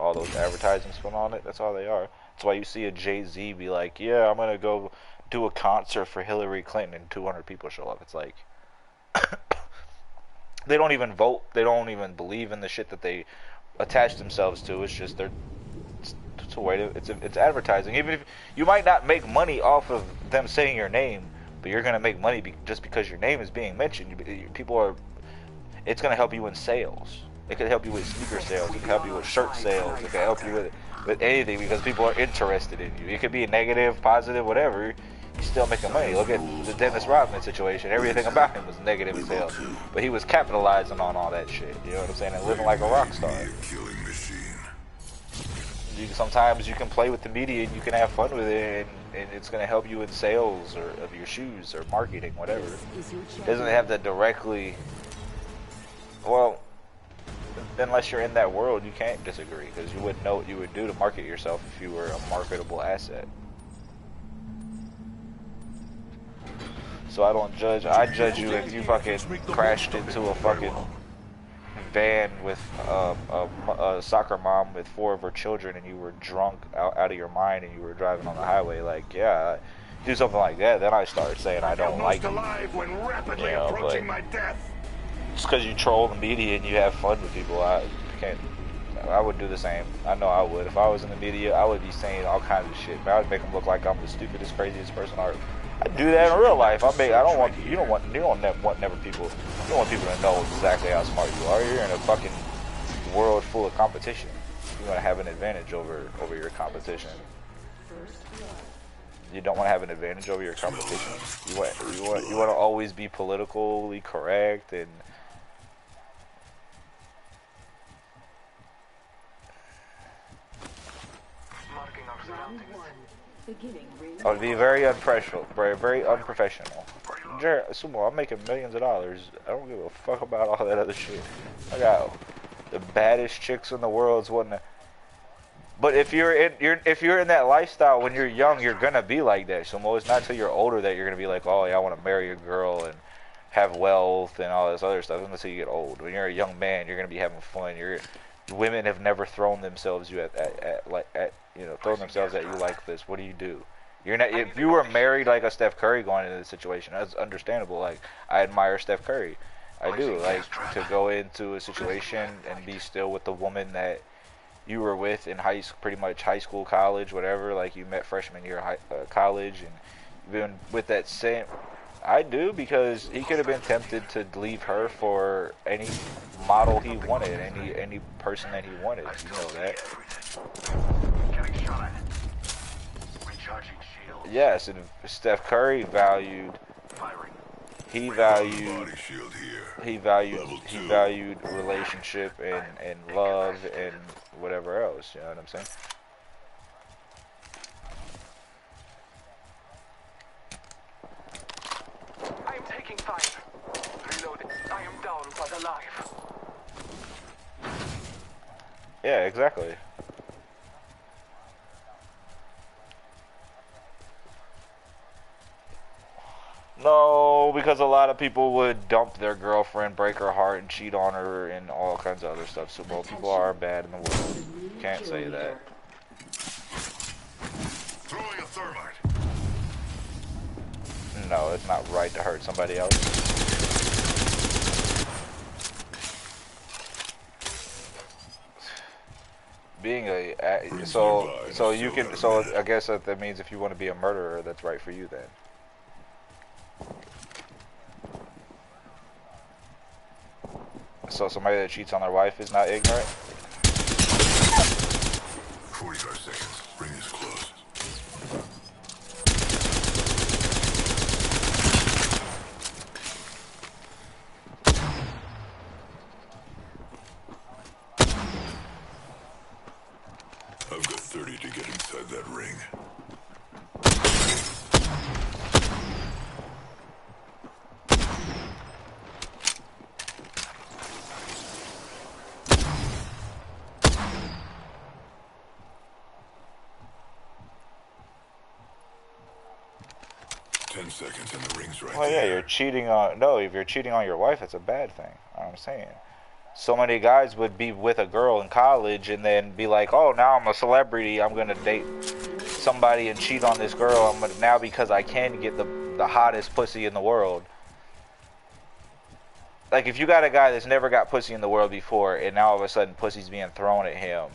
all those advertisements put on it. That's all they are. That's why you see a Jay-Z be like, yeah, I'm gonna go do a concert for Hillary Clinton and 200 people show up. It's like they don't even vote. They don't even believe in the shit that they attach themselves to. It's just it's a way to it's advertising. Even if you might not make money off of them saying your name, but you're gonna make money just because your name is being mentioned. People are. It's gonna help you in sales. It could help you with sneaker sales. It could help you with shirt sales. It could help you with anything because people are interested in you. It could be negative, positive, whatever. He's still making money. Look at the Dennis Rodman situation. Everything about him was negative as hell, but he was capitalizing on all that shit. You know what I'm saying? And living like a rock star. Sometimes you can play with the media and you can have fun with it, and it's going to help you in sales or of your shoes or marketing, whatever. It doesn't have to directly. Well, unless you're in that world, you can't disagree because you wouldn't know what you would do to market yourself if you were a marketable asset. So I don't judge. I judge you if you fucking crashed into a fucking van with a soccer mom with 4 of her children and you were drunk out of your mind and you were driving on the highway. Like, yeah, do something like that. Then I start saying I don't like you. You know, but just because you troll the media and you have fun with people, I would do the same. I know I would. If I was in the media, I would be saying all kinds of shit. I would make them look like I'm the stupidest, craziest person on earth. I do that in real life. You don't want people to know exactly how smart you are. You're in a fucking world full of competition. You want to have an advantage over your competition. You don't want to have an advantage over your competition. You want to always be politically correct and. I would be very unprofessional. Very unprofessional. Sumo, I'm making millions of dollars. I don't give a fuck about all that other shit. I got the baddest chicks in the world's wanting. But if you're in that lifestyle when you're young, you're gonna be like that. Sumo, it's not until you're older that you're gonna be like, oh yeah, I want to marry a girl and have wealth and all this other stuff. Until you get old. When you're a young man, you're gonna be having fun. Women have never thrown themselves thrown themselves at you like this. What do you do? You're not. If you were married like a Steph Curry going into this situation, that's understandable. Like I admire Steph Curry, I do. Like to go into a situation and be still with the woman that you were with in pretty much high school, college, whatever. Like you met freshman year college, and you've been with that same. I do because he could have been tempted to leave her for any model he wanted, any person that he wanted. You know that. Yes, and Steph Curry valued relationship and love and whatever else. You know what I'm saying? I am taking fire. Reloading. I am down but alive. Yeah, exactly. No, because a lot of people would dump their girlfriend, break her heart, and cheat on her, and all kinds of other stuff. So, well, people are bad in the world. Can't say that. Throwing a thermite. No, it's not right to hurt somebody else. Being so I guess that means if you want to be a murderer, that's right for you then. So somebody that cheats on their wife is not ignorant? 45 seconds. Ring is close. I've got 30 to get inside that ring. Seconds and the ring's right well, yeah, there. you're cheating on. No, if you're cheating on your wife, it's a bad thing. I'm saying. So many guys would be with a girl in college and then be like, oh, now I'm a celebrity, I'm gonna date somebody and cheat on this girl. Now because I can get the hottest pussy in the world. Like, if you got a guy that's never got pussy in the world before, and now all of a sudden pussy's being thrown at him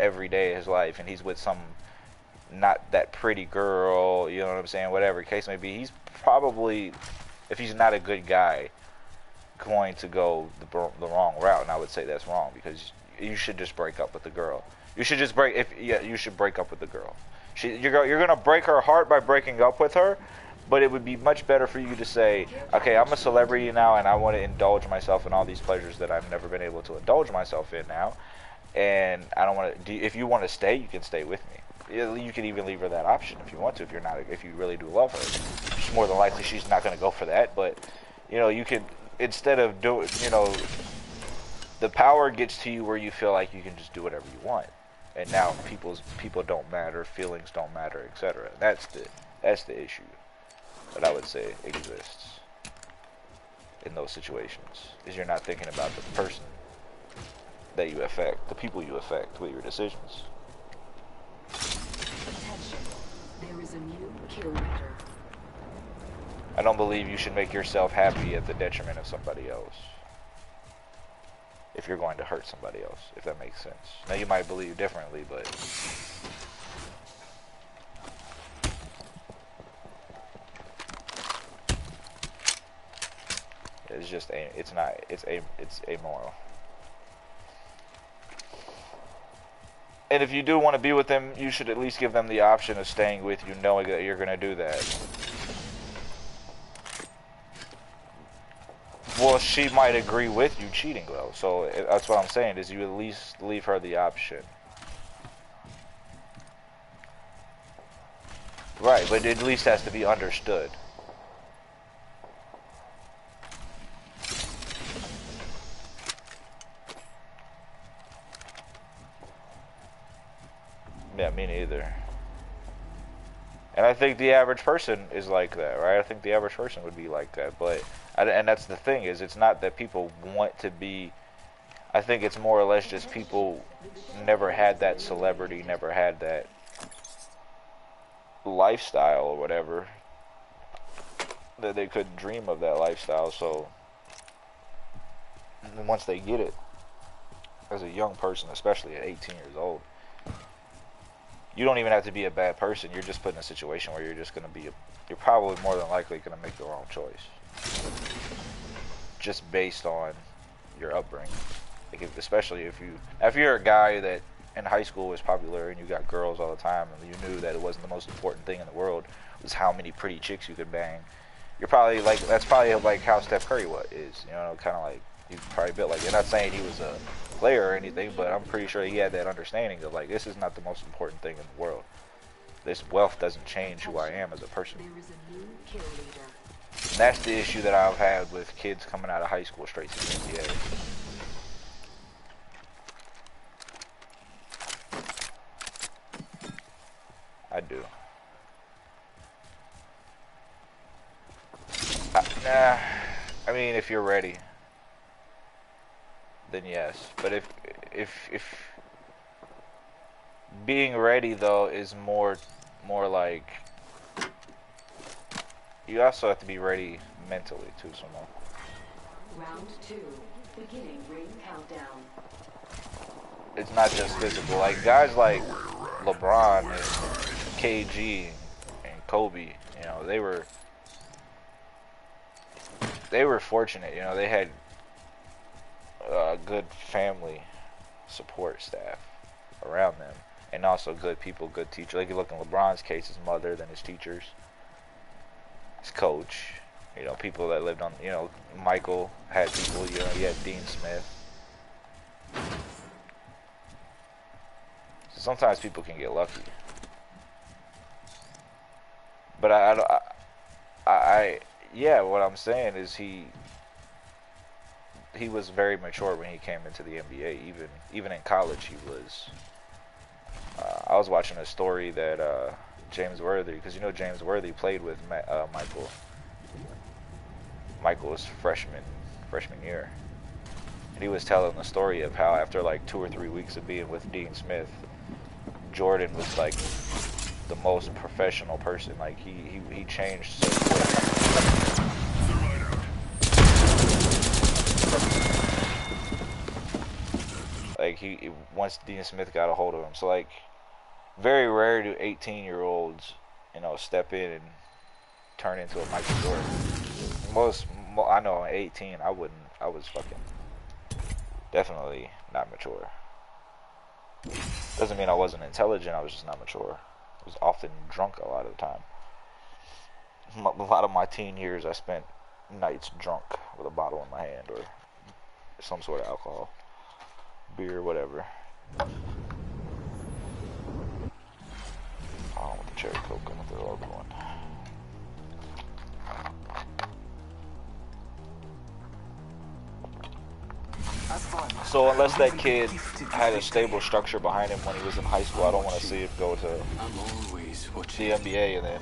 every day of his life, and he's with some not that pretty girl, you know what I'm saying, whatever the case may be, he's probably, if he's not a good guy, going to go the wrong route. And I would say that's wrong, because you should just break up with the girl. You should just you should break up with the girl. You're gonna break her heart by breaking up with her, but it would be much better for you to say, okay, I'm a celebrity now, and I want to indulge myself in all these pleasures that I've never been able to indulge myself in now, and I don't want to. If you want to stay, you can stay with me. You can even leave her that option if you want to. If you really do love her, it's more than likely she's not going to go for that. But you know, you could, instead of doing, you know, the power gets to you where you feel like you can just do whatever you want, and now people don't matter, feelings don't matter, etc. That's the issue that I would say exists in those situations, is you're not thinking about the person that you affect, the people you affect with your decisions. Attention. There is a new kill leader. I don't believe you should make yourself happy at the detriment of somebody else. If you're going to hurt somebody else, if that makes sense. Now you might believe differently, but it's just it's amoral. And if you do want to be with them, you should at least give them the option of staying with you, knowing that you're going to do that. Well, she might agree with you cheating, though. So that's what I'm saying, is you at least leave her the option. Right, but it at least has to be understood. Yeah, me neither. And I think the average person is like that, right? I think the average person would be like that, but and that's the thing, is it's not that people want to be. I think it's more or less just people never had that celebrity, never had that lifestyle or whatever, that they couldn't dream of that lifestyle. So once they get it, as a young person, especially at 18 years old, you don't even have to be a bad person. You're just put in a situation where you're just going to be, you're probably more than likely going to make the wrong choice. Just based on your upbringing. Like especially if you're a guy that in high school was popular and you got girls all the time and you knew that it wasn't the most important thing in the world was how many pretty chicks you could bang. You're probably like, that's probably like how Steph Curry is, you know, kind of like, he's probably built like, you're not saying he was a player or anything, but I'm pretty sure he had that understanding of like, this is not the most important thing in the world. This wealth doesn't change who I am as a person. And that's the issue that I've had with kids coming out of high school straight to the NBA. I do. Nah, I mean, if you're ready, then yes. But if being ready though is more like, you also have to be ready mentally too, Simone. Round 2, beginning ring countdown. It's not just physical. Like guys like LeBron and KG and Kobe, you know, they were fortunate. You know, they had a good family support staff around them, and also good people, good teachers. Like you look in LeBron's case, his mother, then his teachers, his coach. You know, people that lived on. You know, Michael had people. You know, he had Dean Smith. So sometimes people can get lucky, but yeah, what I'm saying is he was very mature when he came into the NBA. Even in college, he was. I was watching a story that James Worthy, because you know James Worthy played with Michael. Michael was freshman year, And he was telling the story of how after like 2 or 3 weeks of being with Dean Smith, Jordan was like the most professional person. Like he changed so quick. Like he once Dean Smith got a hold of him. So like very rare do 18-year-olds, you know, step in and turn into a Michael Jordan. I know at 18 I wouldn't. I was fucking definitely not mature. Doesn't mean I wasn't intelligent, I was just not mature. I was often drunk a lot of the time. A lot of my teen years I spent nights drunk with a bottle in my hand or some sort of alcohol. Beer, whatever. I don't want the cherry coke, I want the other one. So unless that kid had a stable structure behind him when he was in high school, I don't want to see him go to the NBA and then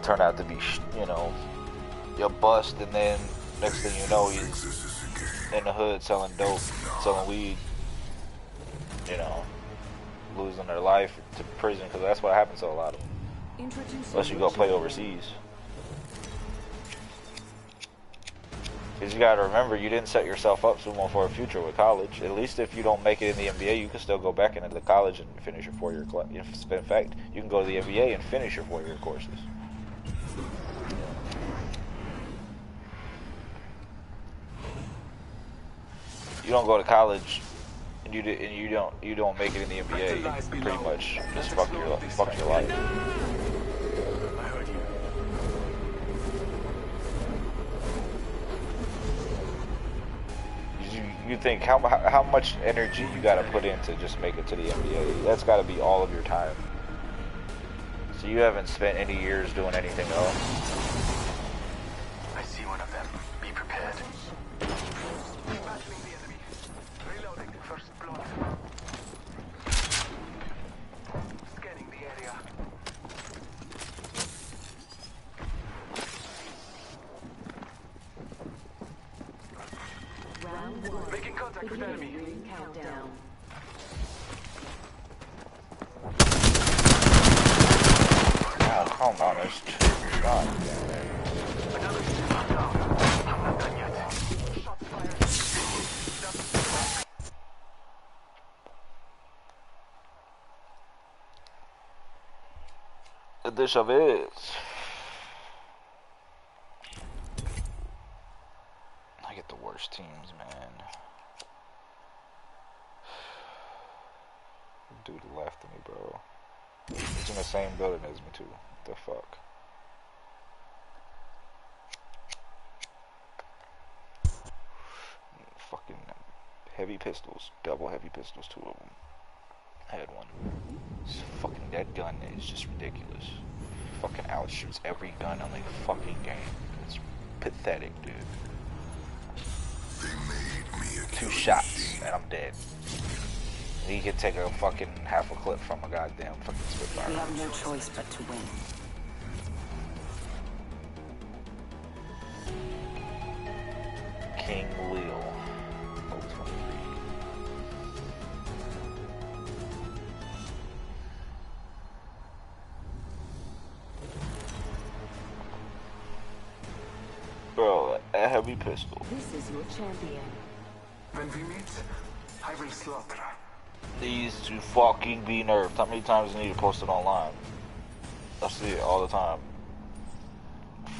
turn out to be, you know, a bust, and then next thing you know he's in the hood selling dope, selling weed, you know, losing their life to prison, because that's what happens to a lot of them. Unless you go play overseas. Because you gotta remember, you didn't set yourself up Sumo for a future with college. At least if you don't make it in the NBA, you can still go back into the college and finish your 4-year class. In fact, you can go to the NBA and finish your 4-year courses. You don't go to college and you don't make it in the NBA, you pretty much just fuck your life. You think how much energy you gotta put in to just make it to the NBA? That's gotta be all of your time. So you haven't spent any years doing anything else. I see one of them. Be prepared. Battling the enemy. Reloading. First blood. Scanning the area. Round 1. Making contact with enemy. Ring countdown. Oh, come on, there's two. God damn it. Another shot down. I'm not done yet. Shots fired. This of it. I get the worst teams, man. Dude left me, bro. He's in the same building as me too. What the fuck? Fucking heavy pistols, double heavy pistols, 2 of them. I had one. This fucking that gun is just ridiculous. Fucking outshoots every gun on the fucking game. It's pathetic, dude. They made me a 2 shots and I'm dead. And he could take a fucking half a clip from a goddamn fucking Spitfire. We have no choice but to win. King Leo. 023. Bro, a heavy pistol. This is your champion. When we meet, I will slaughter. Needs to fucking be nerfed. How many times do I need to post it online? I see it all the time.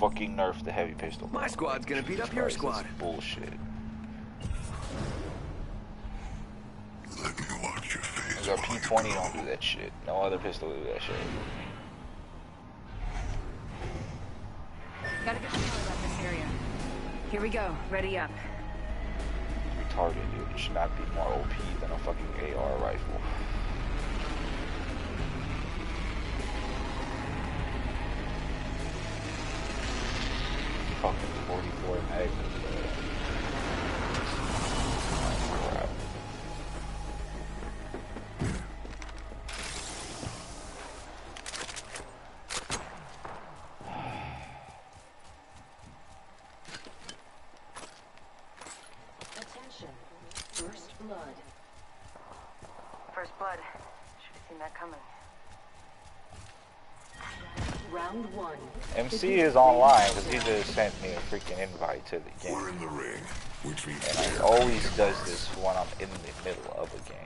Fucking nerf the heavy pistol. My squad's gonna beat up your squad. That's bullshit. Let me watch your face. Our P20 don't do that shit. No other pistol do that shit. Gotta get the hell out of this area. Here we go. Ready up. It's retarded, dude. It should not be more OP than a fucking AR rifle. Fucking 44 Magnum, bro. Crap. First blood. Should have seen that coming. Round 1. MC is online because he just sent me a freaking invite to the game. We're in the ring, which means And he always does this when I'm in the middle of a game.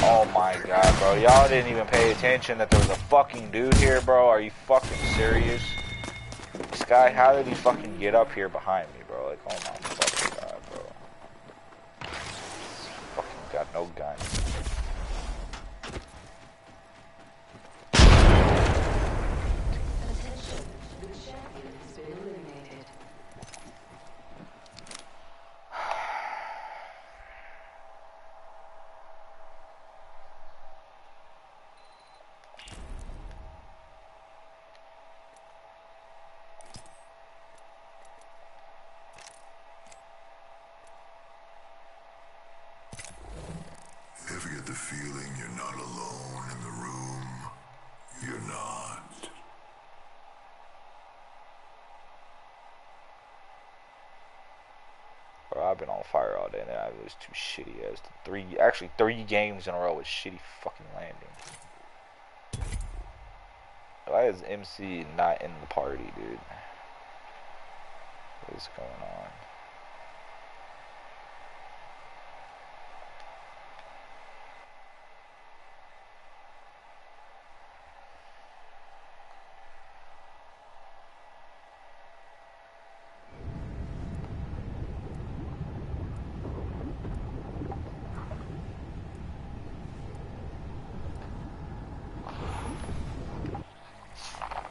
Oh my god, bro. Y'all didn't even pay attention that there was a fucking dude here, bro. Are you fucking serious? This guy, how did he fucking get up here behind me, bro? Like, oh my fucking god, bro. Fucking got no gun. Attention. The champion has been eliminated. ever get the feeling you're not alone in the room? You're not. Bro, I've been on fire all day and I was too shitty as to three games in a row with shitty fucking landing. Why is MC not in the party, dude? What is going on?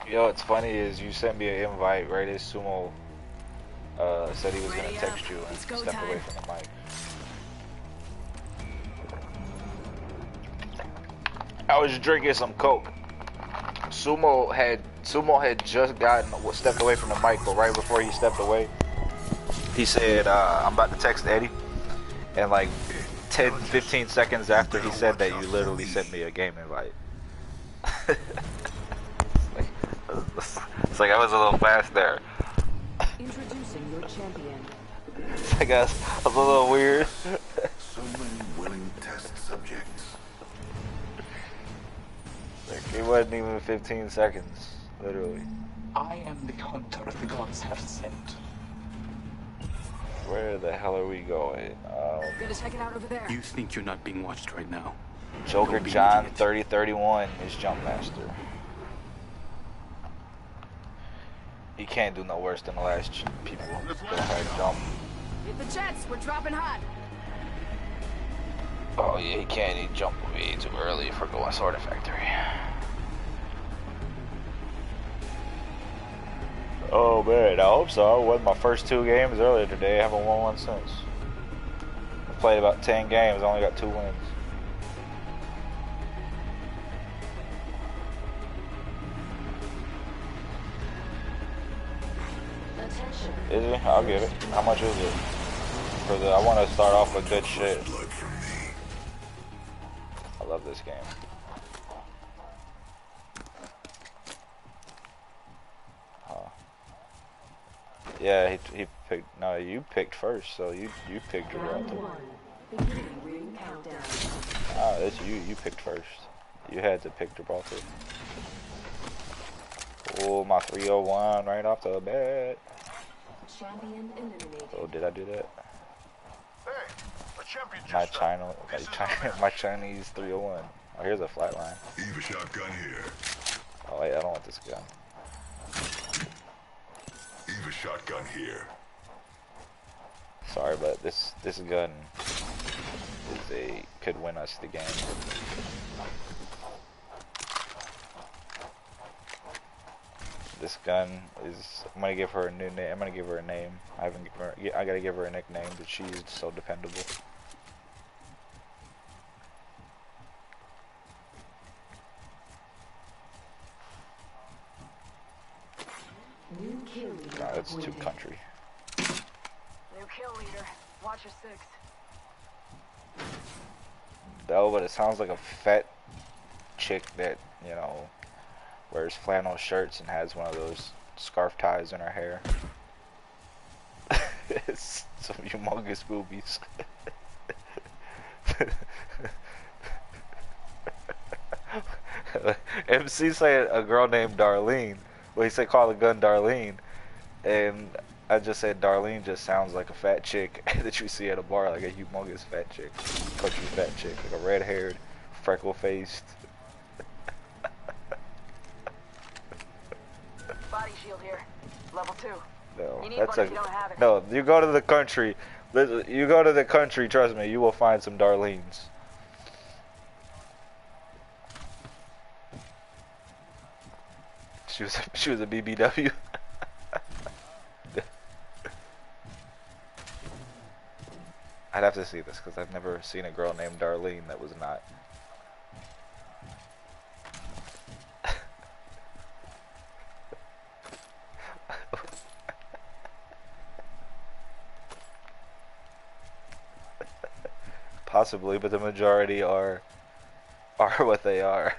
Yo, what's funny is you sent me an invite right as Sumo said he was gonna text you and step away from the mic. I was drinking some Coke. Sumo had just stepped away from the mic, but right before he stepped away, he said, "I'm about to text Eddie," and like 10-15 seconds after he said that, you literally sent me a game invite. It's like I was a little fast there. Introducing your champion. I guess I was a little weird. So many willing test subjects. Like, it wasn't even 15 seconds, literally. I am the hunter the gods have sent. Where the hell are we going? Gonna check it out over there. You think you're not being watched right now? Joker John 3031 is Jump Master. He can't do no worse than the last people that had jump. Hit the jets. We're dropping hot. Oh yeah, he can't. He jumped way too early for going Sword Factory. Oh man, I hope so. I won my first 2 games earlier today. I haven't won one since. I played about 10 games. I only got 2 wins. Attention. Is it? I'll get it. How much is it? I want to start off with good shit. Blood from me. I love this game. Huh. Yeah, he picked. No, you picked first, so you picked Round Gibraltar. 1. Beginning ring countdown. Ah, that's you. You picked first. You had to pick Gibraltar. Oh, my 301 right off the bat. Champion eliminated. Oh, did I do that? Hey, a champion My just my Chinese 301. Oh, here's a flatline. Eva shotgun here. Oh wait, I don't want this gun. Eva shotgun here. Sorry, but this gun could win us the game. This gun is. I'm gonna give her a new name. I'm gonna give her a name. I gotta give her a nickname, but she's so dependable. New kill leader. No, it's too appointed. country. New kill leader. Watch your 6. No, but it sounds like a fat chick that, wears flannel shirts and has one of those scarf ties in her hair. It's some humongous boobies. MC said a girl named Darlene. Well, he said call the gun Darlene, and I just said Darlene just sounds like a fat chick that you see at a bar, like a humongous fat chick, country fat chick, like a red-haired, freckle-faced. Body shield here. Level 2. No, You need that's one a if you don't have it. no. You go to the country. You go to the country. Trust me, you will find some Darlenes. She was a BBW. I'd have to see this because I've never seen a girl named Darlene that was not. Possibly, but the majority are what they are.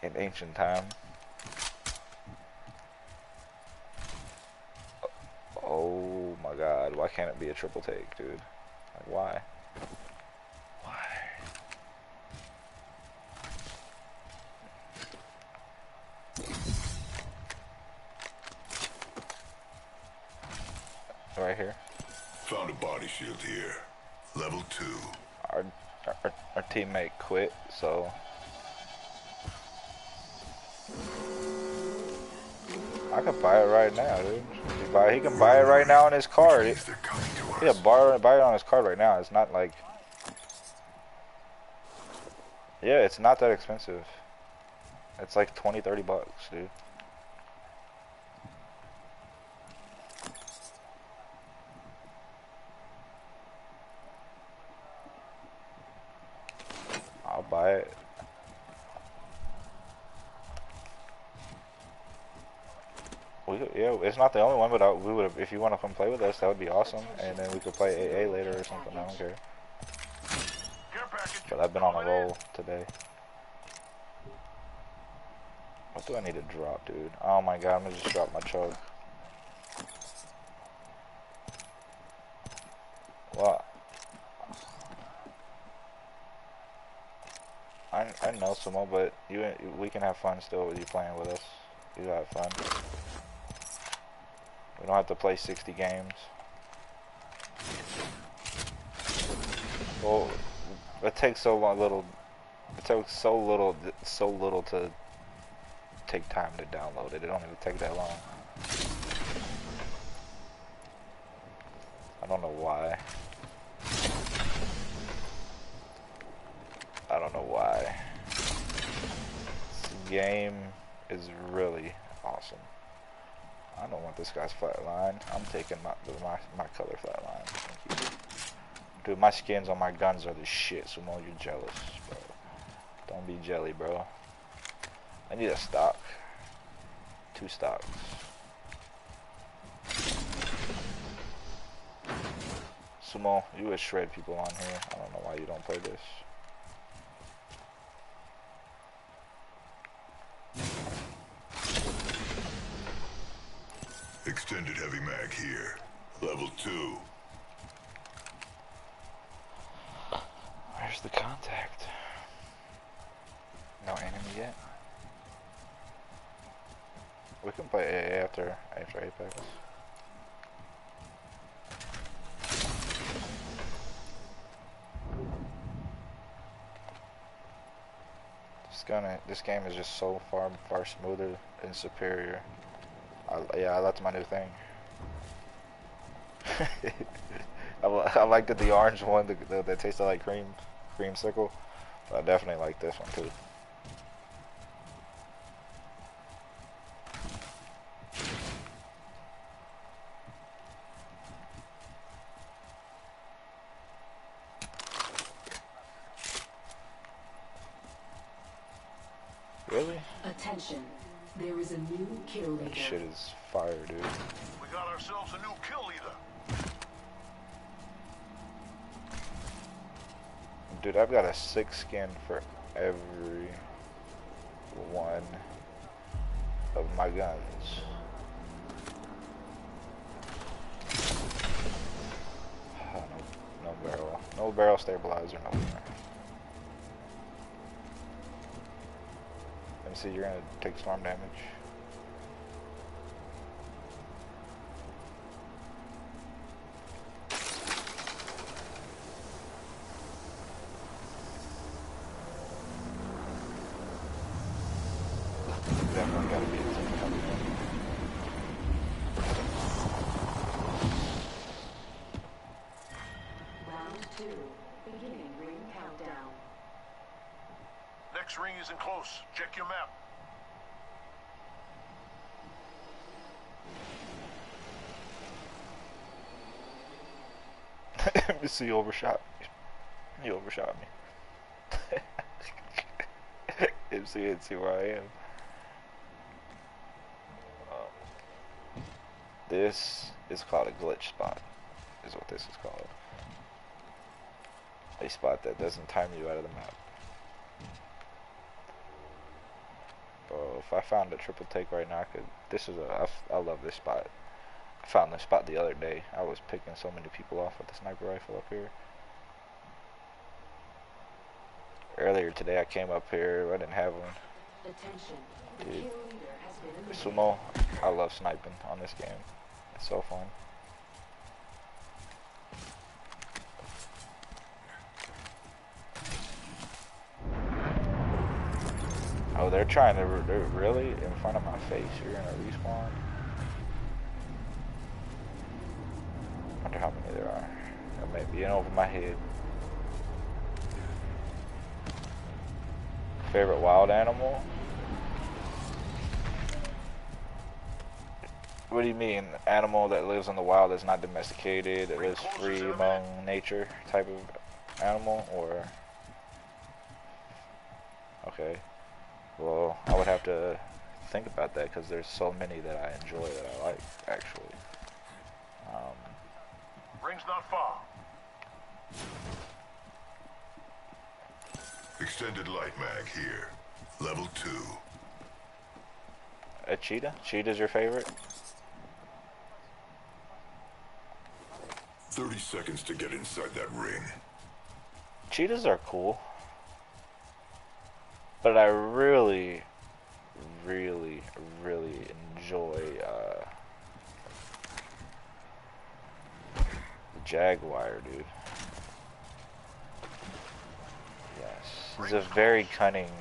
In ancient time. Oh my god, why can't it be a triple take, dude? Like, why? Why? Right here. Found a body shield here. Level 2. Our teammate quit, so I could buy it right now, dude. He can buy it right now on his card. They're coming to Yeah, us. buy it on his card right now. It's not like, yeah, it's not that expensive. It's like 20-30 bucks, dude. I'll buy it. Yeah, it's not the only one, but we would, if you want to come play with us, that would be awesome. And then we could play AA later or something. I don't care. But I've been on a roll today. What do I need to drop, dude? Oh my god, I'm gonna just drop my chug. What? I know Sumo, but we can have fun still with you playing with us. You have fun. We don't have to play 60 games. Well, it takes so little. It takes so little to take time to download it. It don't even take that long. I don't know why. I don't know why. This game is really awesome. I don't want this guy's flat line. I'm taking my color flat line. Thank you. Dude, my skins on my guns are the shit, Sumo. You're jealous, bro. Don't be jelly, bro. I need a stock. 2 stocks. Sumo, you would shred people on here. I don't know why you don't play this. Extended heavy mag here. Level 2. Where's the contact? No enemy yet? We can play AA after Apex. This game is just so far smoother and superior. Yeah, that's my new thing. I liked it, the orange one that tasted like creamsicle. But I definitely like this one too. Really? Attention. There is a new kill leader. That shit is fire, dude. We got ourselves a new kill leader. Dude, I've got a 6 skin for every one of my guns. Oh, no barrel. No barrel stabilizer, no more. Let me see, you're gonna take storm damage. Definitely gotta be Round 2. Beginning ring countdown. Next ring isn't close. Check your map. You see, you overshot me. You overshot me. see where I am. This is called a glitch spot, is what this is called. A spot that doesn't time you out of the map. Bro, if I found a triple take right now, I could. I love this spot. I found this spot the other day. I was picking so many people off with the sniper rifle up here. Earlier today, I came up here. I didn't have one. Attention. The Dude, kill leader has been eliminated. Sumo, I love sniping on this game. It's so fun. Oh, they're trying to. They're really in front of my face. You're gonna respawn. Wonder how many there are. That may be in over my head. Favorite wild animal? What do you mean? Animal that lives in the wild that's not domesticated, that lives free among nature type of animal, or? Okay. Well, I would have to think about that because there's so many that I enjoy that I like, actually. Ring's not far. Extended light mag here. Level 2. A cheetah? Cheetah's your favorite? 30 seconds to get inside that ring. Cheetahs are cool. But I really, really, really enjoy the jaguar, dude. Yes, he's a very cunning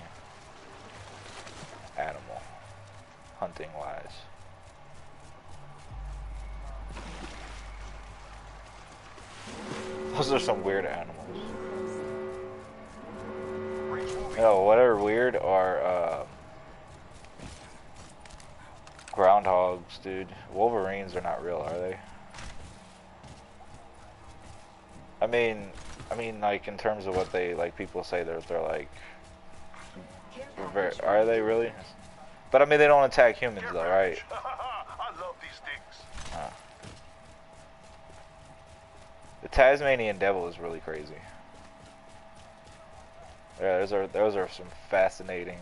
animal, hunting-wise. Those are some weird animals. No, what are weird are groundhogs, dude. Wolverines are not real, are they? I mean, like in terms of what they like, people say they're like. Are they really? But I mean, they don't attack humans though, right? I love these things. The Tasmanian devil is really crazy. Yeah, those are some fascinating.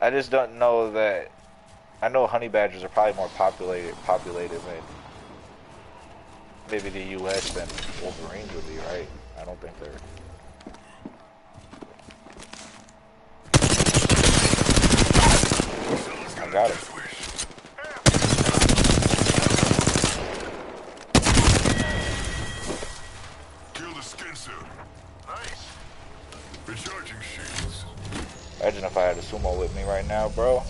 I just don't know that. I know honey badgers are probably more populated than maybe the U.S. than wolverines would be, right? I don't think they're. I got it. Kill the skin suit. Nice. Recharging shields. Imagine if I had a sumo with me right now, bro.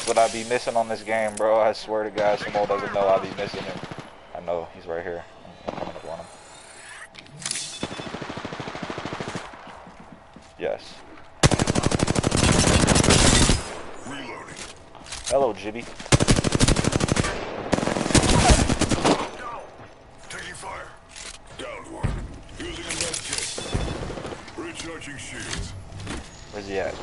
What I'd be missing on this game, bro. I swear to God, sumo doesn't know I'd be missing him. I know, he's right here. I'm coming up on him. Yes. Reloading. Hello, Jibby. Down. Taking fire. Downed one. Using a med kit. Recharging shields. Where's he at?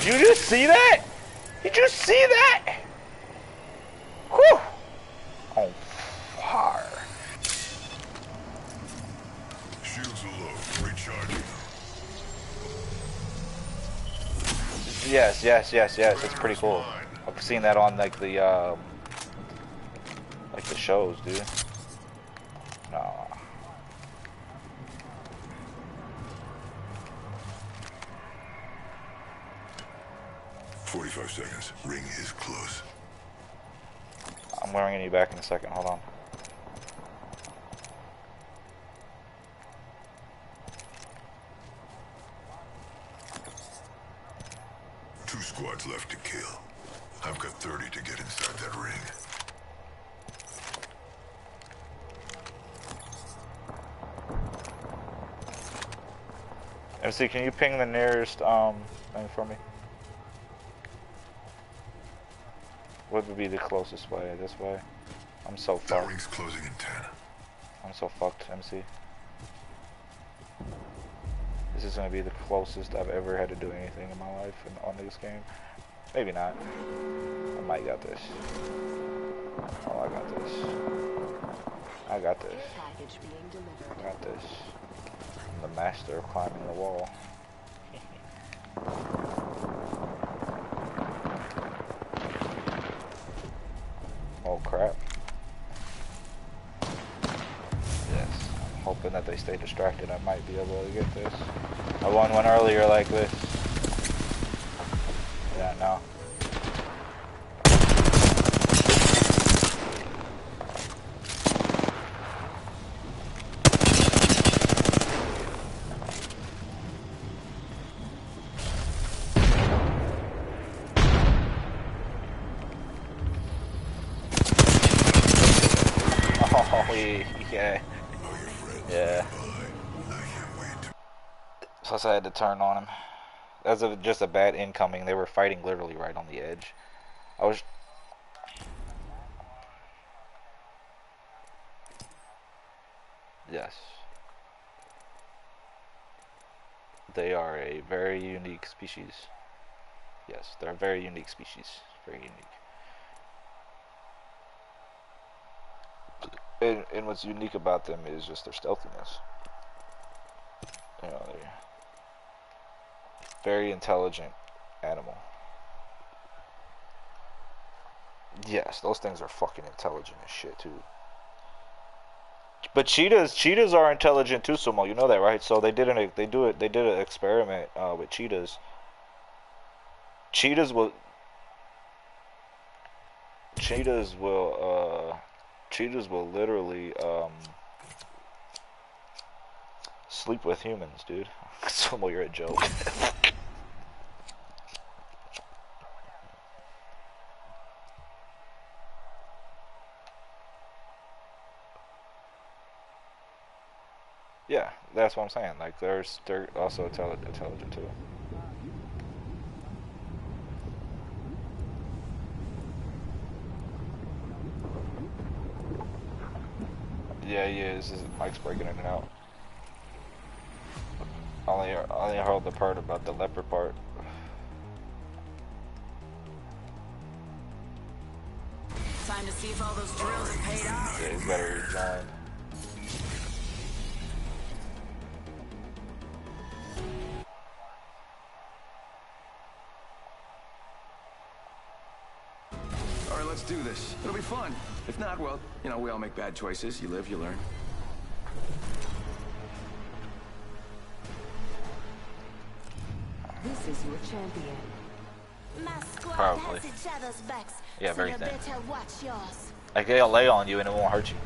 Did you just see that? Did you see that? Whew. On fire. Shields are low. Recharging. Yes, yes, yes, yes. It's pretty cool. I've seen that on like the shows, dude. No. 45 seconds. Ring is close. I'm bringing you back in a second. Hold on. Two squads left to kill. I've got 30 to get inside that ring. MC, can you ping the nearest thing for me? What would be the closest way? This way? I'm so That fucked. ring's closing in 10. I'm so fucked, MC. This is gonna be the closest I've ever had to do anything in my life on this game. Maybe not. I might got this. Oh, I got this. I got this. Package being delivered. I got this. I'm the master of climbing the wall. Oh crap. Yes, I'm hoping that they stay distracted. I might be able to get this. I won one earlier like this. Yeah, no. Oh, yeah. Yeah. Plus I had to turn on him. That was just a bad incoming. They were fighting literally right on the edge. I was... Yes. They are a very unique species. Yes, they're a very unique species. Very unique. And what's unique about them is just their stealthiness. You know, they're very intelligent animal. Yes, those things are fucking intelligent as shit too. But cheetahs are intelligent too, Sumo. You know that, right? So they did an experiment with cheetahs. Cheetahs will literally sleep with humans, dude. Sumo, you're a joke. Yeah, that's what I'm saying. Like they're also intelligent too. Yeah, he is. His mic's breaking in and out. I only heard the part about the leopard part. Time to see if all those drills have paid off. Yeah, he's better rejoin. All right, let's do this. It'll be fun. If not, well, you know, we all make bad choices. You live, you learn. This is your champion. My squad Probably. has each other's backs, Yeah, so very you thin. better watch yours. Like they'll lay on you and it won't hurt you.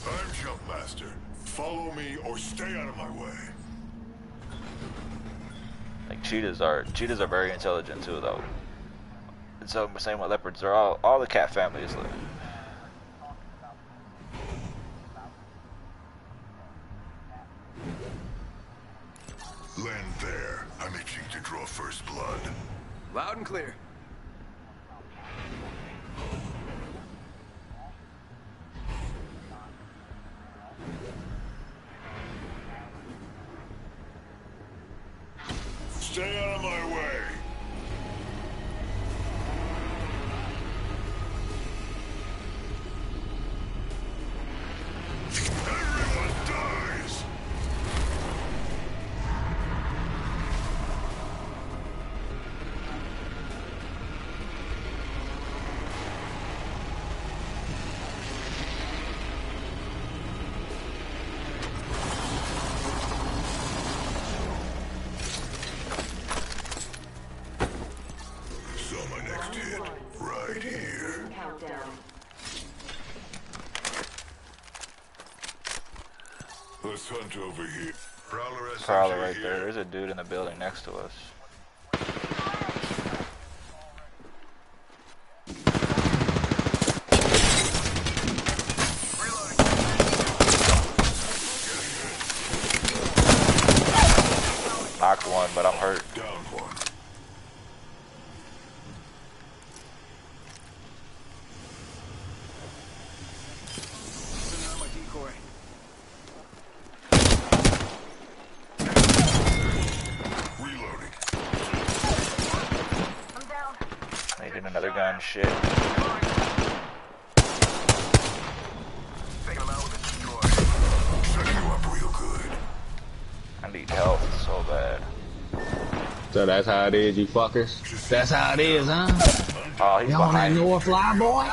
I'm Jumpmaster. Follow me or stay out of my way. Like cheetahs are very intelligent too, though. And so same with leopards. They're all the cat families. Like, Land there. I'm itching to draw first blood. Loud and clear. Stay out of my way. Let's hunt over here. Prowler SMG Prowler right here. there. There's a dude in the building next to us. Knocked one, but I'm hurt. Down one. Sending out my decoy. Reloading. Needed another gun. Shit. Taking him out with a destroyer. Setting you up real good. I need help so bad. So that's how it is, you fuckers? That's how it is, huh? Oh, he's You on that behind me. North Fly, boy?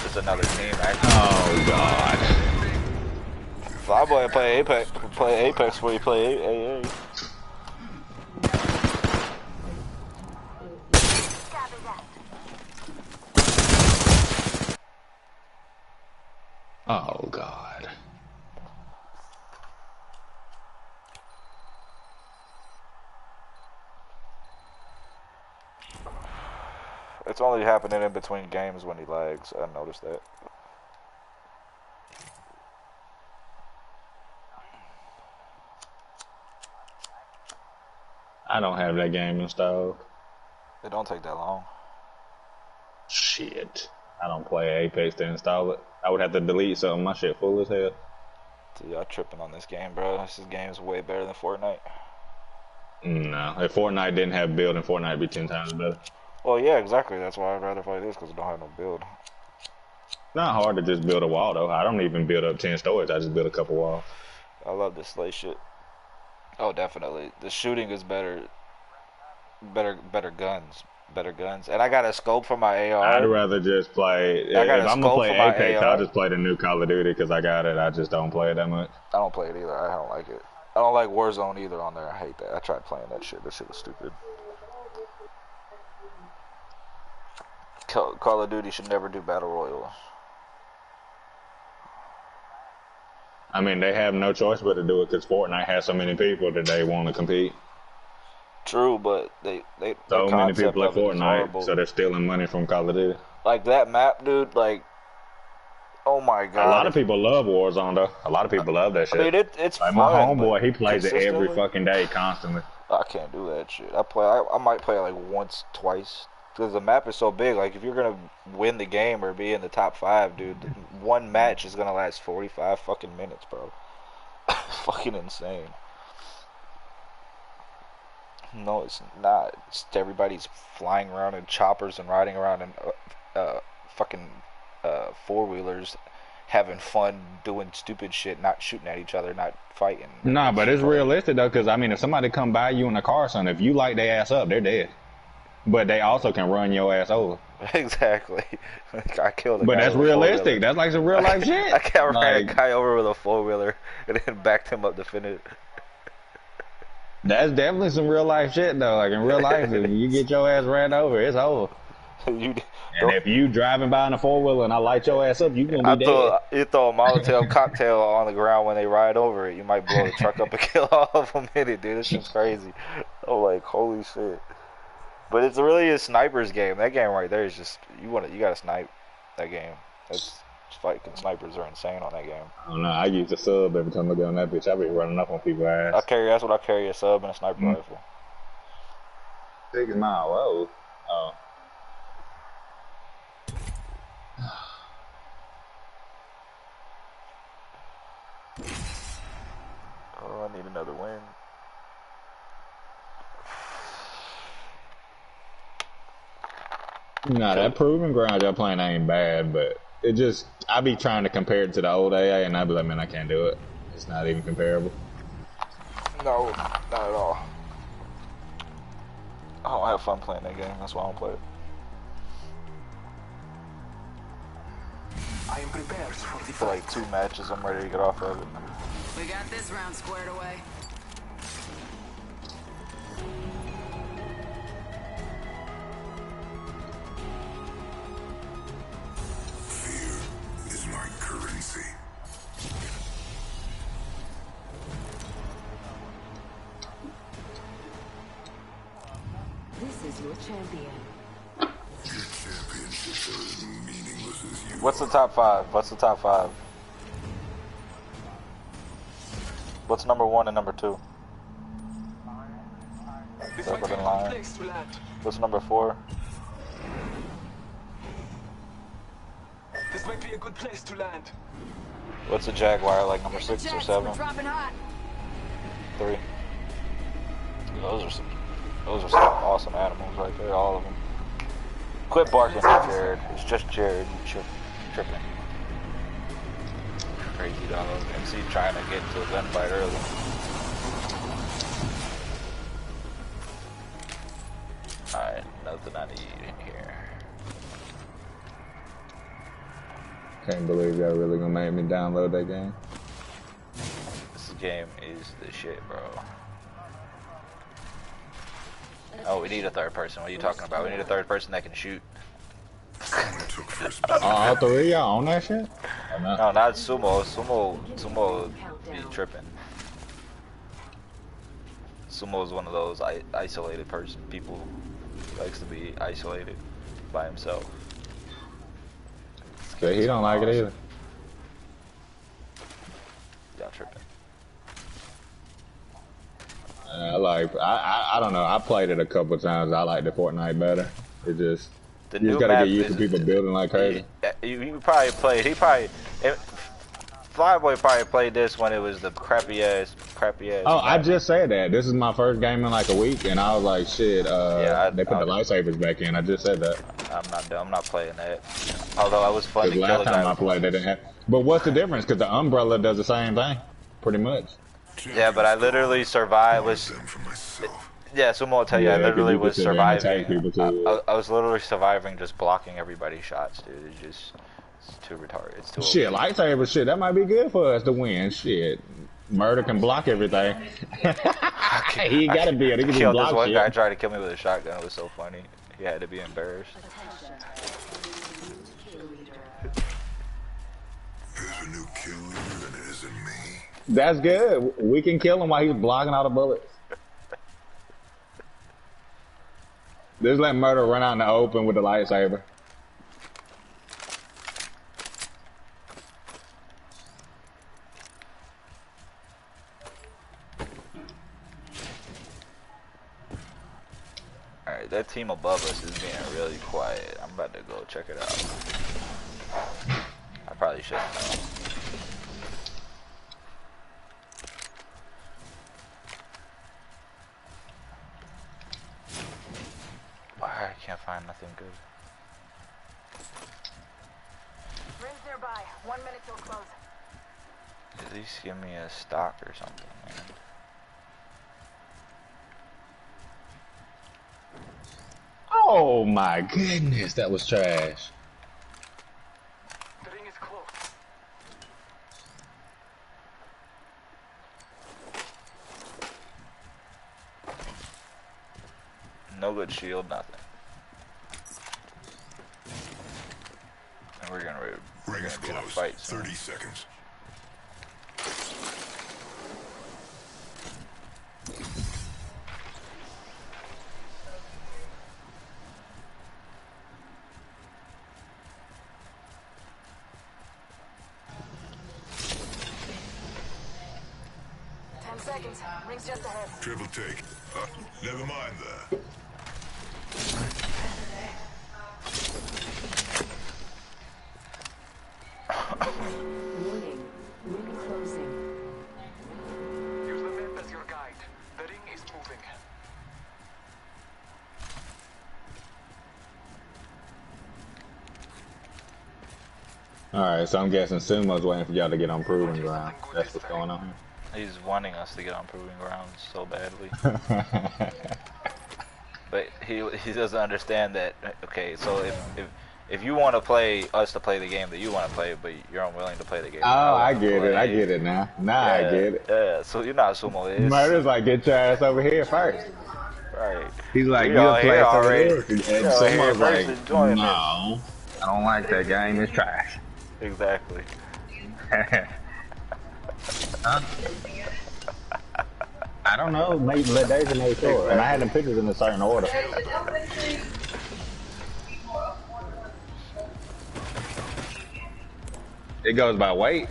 There's another team, actually. Oh, God. Flyboy play Apex where you play AA. Oh, God. It's only happening in between games when he lags. I noticed that. I don't have that game installed. It don't take that long. Shit. I don't play Apex to install it. I would have to delete something. My shit full as hell. Dude, y'all tripping on this game, bro. This game is way better than Fortnite. No. If Fortnite didn't have build, then Fortnite would be 10 times better. Well, yeah, exactly. That's why I'd rather play this, because it don't have no build. Not hard to just build a wall, though. I don't even build up 10 stories. I just build a couple walls. I love this slay shit. Oh, definitely. The shooting is better. Better guns. Better guns. And I got a scope for my AR. I'd rather just play. If I'm going to play Apex, I'll just play the new Call of Duty because I got it. I just don't play it that much. I don't play it either. I don't like it. I don't like Warzone either on there. I hate that. I tried playing that shit. That shit was stupid. Call of Duty should never do battle royals. I mean, they have no choice but to do it because Fortnite has so many people that they want to compete. True, but so many people play Fortnite, so they're stealing money from Call of Duty. Like that map, dude. Like, oh my god. A lot of people love Warzone, though. A lot of people love that shit. I mean, it's like fun, my homeboy. He plays it every fucking day, constantly. I can't do that shit. I might play it like once, twice. Because the map is so big, like if you're gonna win the game or be in the top 5, dude, one match is gonna last 45 fucking minutes, bro. Fucking insane. No, it's not. It's everybody's flying around in choppers and riding around in fucking four-wheelers, having fun, doing stupid shit, not shooting at each other, not fighting. Nah, but it's realistic though, because I mean, if somebody come by you in a car or something, if you light their ass up, they're dead. But they also can run your ass over. Exactly. I killed a guy. But that's realistic. That's like some real life shit. I can't ran a guy over with a 4-wheeler and then backed him up to finish. That's definitely some real life shit though. Like in real life, if you get your ass ran over, it's over. And if you driving by in a 4-wheeler and I light your ass up, you gonna be dead. You throw a Molotov cocktail on the ground when they ride over it, you might blow the truck up and kill all of them in it, dude. This shit's crazy. I'm like, holy shit. But it's really a sniper's game. That game right there is just you gotta snipe that game. That's fucking snipers are insane on that game. I don't know. I use a sub every time I go on that bitch. I be running up on people's ass. That's what I carry, a sub and a sniper rifle. 6 mile. Whoa. Oh. Oh, I need another win. Nah, that proving ground y'all playing ain't bad, but it just, I be trying to compare it to the old AA, and I be like, man, I can't do it. It's not even comparable. No, not at all. I don't have fun playing that game, that's why I don't play it. I am prepared for the For like 2 matches, I'm ready to get off of it. We got this round squared away. Fear is my currency. champion. Your championships are as meaningless as you What's the are. top 5? What's the top 5? What's number 1 and number 2? This Circle might be a in good line. place to land. What's number 4? This might be a good place to land. What's a Jaguar, like number 6 or Jets, 7? we're dropping hot. 3. Those are some awesome animals right there, all of them. Quit barking at Jared. It's just Jared. You tripping. Crazy dog. MC trying to get into a gunfight early. Alright, nothing I need in here. Can't believe y'all really gonna make me download that game. This game is the shit, bro. Oh, we need a third person. What are you talking about? We need a third person that can shoot. Someone took first All three of y'all on that shit? Or not? No, not Sumo. Sumo be tripping. Sumo is one of those isolated people who likes to be isolated by himself. Yeah, he don't like it either. Y'all tripping. I don't know. I played it a couple of times. I like the Fortnite better. It just The you new just gotta map get used to people building like crazy. You probably played. Flyboy probably played this when it was the crappy ass. Oh, I just said that. This is my first game in like a week, and I was like, shit. They put the lightsabers back in. I just said that. I'm not playing that. Although I was fun to Because kill last a guy. time I played, they didn't have. But what's the difference? Because the umbrella does the same thing, pretty much. Yeah, but I literally survived. them for myself. Yeah, Sumo will tell you, I Yeah, 'cause literally you could was sit there and attack surviving. people too. I was literally surviving just blocking everybody's shots, dude. It's too retarded. It's too Shit, lightsaber shit, that might be good for us to win. Shit. Murder can block everything. He ain't gotta be it. He can just killed this block one shit. guy tried to kill me with a shotgun. It was so funny. He had to be embarrassed. There's a new kill leader, and it isn't me. That's good. We can kill him while he's blocking all the bullets. Just let Murder run out in the open with the lightsaber. Alright, that team above us is being really quiet. I'm about to go check it out. I probably shouldn't know. I can't find nothing good. Rings nearby. 1 minute till close. At least give me a stock or something, man. Oh my goodness, that was trash. The ring is close. No good shield, nothing. And we're gonna Rings get in a close. fight soon. 30 seconds. Seconds. Rings just ahead. Triple take. Never mind that. Warning. Ring closing. Use the map as your guide. The ring is moving. Alright, so I'm guessing Sumo's waiting for y'all to get on proving ground. That's what's going on He's wanting us to get on proving grounds so badly. here. But he doesn't understand that. Okay, so if you want to play us to play the game that you want to play, but you're unwilling to play the game. Oh, I get it. I get it now. I get it. Yeah, so you know how Sumo is. Murder's like, get your ass over here first. Right. He's like, We you'll all play here some of already. this. And We all here Sumo's first like, enjoying no, I don't like that game. It's trash. Exactly. Huh? I don't know. Maybe let Daisy make sure. Exactly. And I had them pictures in a certain order. It goes by weight.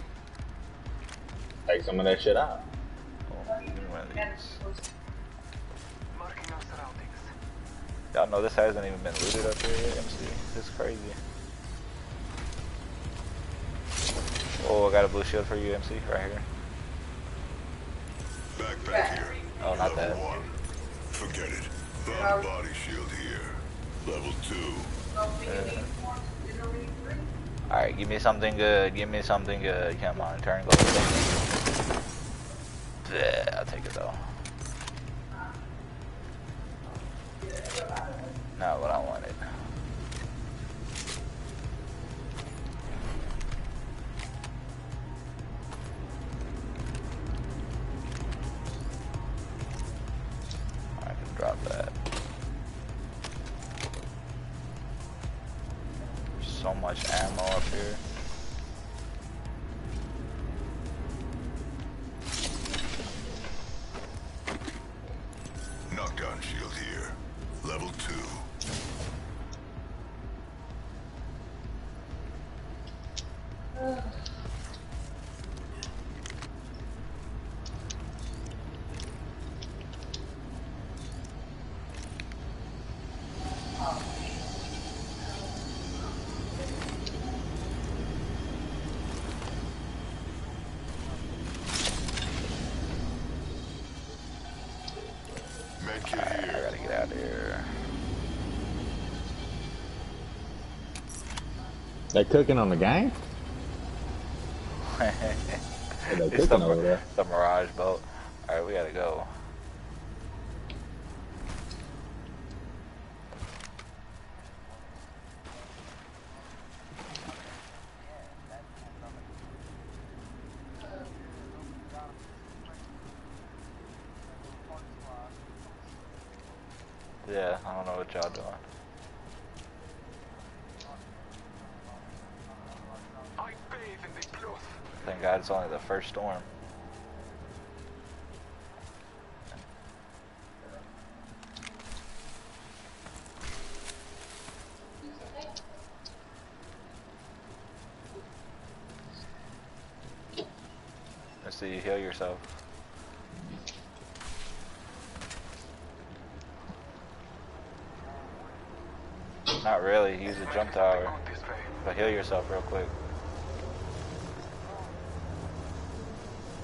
Take some of that shit out. Y'all know this hasn't even been looted up here yet. MC. This is crazy. Oh, I got a blue shield for you, MC, right here. Backpack here. Oh, not that. Level 1. Forget it. Found a body shield here. Level 2. Alright, give me something good. Give me something good. Come on, turn gold. Yeah, I'll take it though. Not what I wanted. I can drop that. There's so much ammo up here. Knockdown shield here. Level 2. Alright, I gotta get out of here. They cooking on the game? They cooking over there. The Mirage boat. Alright, we gotta go. Yeah, I don't know what y'all doing. I bathe in the blood. Thank God it's only the first storm. Let's see you heal yourself. Not really, use a jump tower. But heal yourself real quick.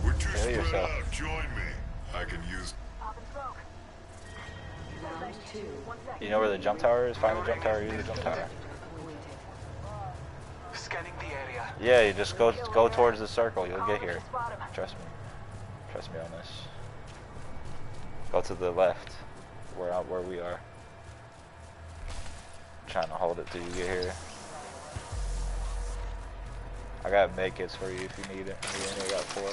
We're too Heal spread yourself. out. Join me. I can use... Round 2. You know where the jump tower is? Find the jump tower, use the jump tower. Scanning the area. Yeah, you just go towards the circle, you'll get here. Trust me. Trust me on this. Go to the left, where we are. Trying to hold it till you get here. I got med kits for you if you need it. We only got 4.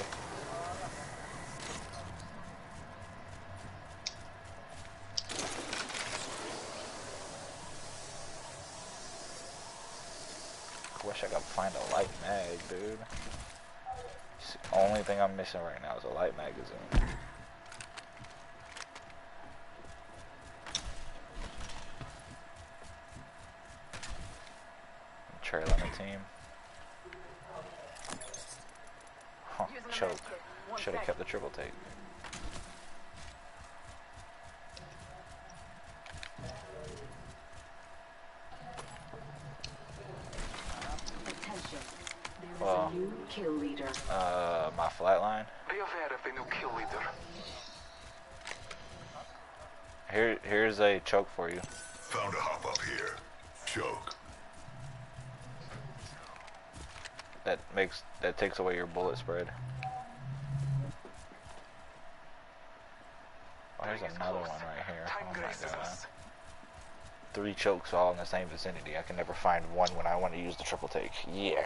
I wish I could find a light mag, dude. It's the only thing I'm missing right now is a light magazine. Trail on the team. Huh, choke. Should have kept the triple take. Attention. There is Well, a new kill leader. My flatline. Be aware of the new kill leader. Here's a choke for you. Found a hop up here. Choke. That takes away your bullet spread. Oh, there's another one right here. Oh my god. 3 chokes all in the same vicinity. I can never find one when I want to use the triple take. Yeah.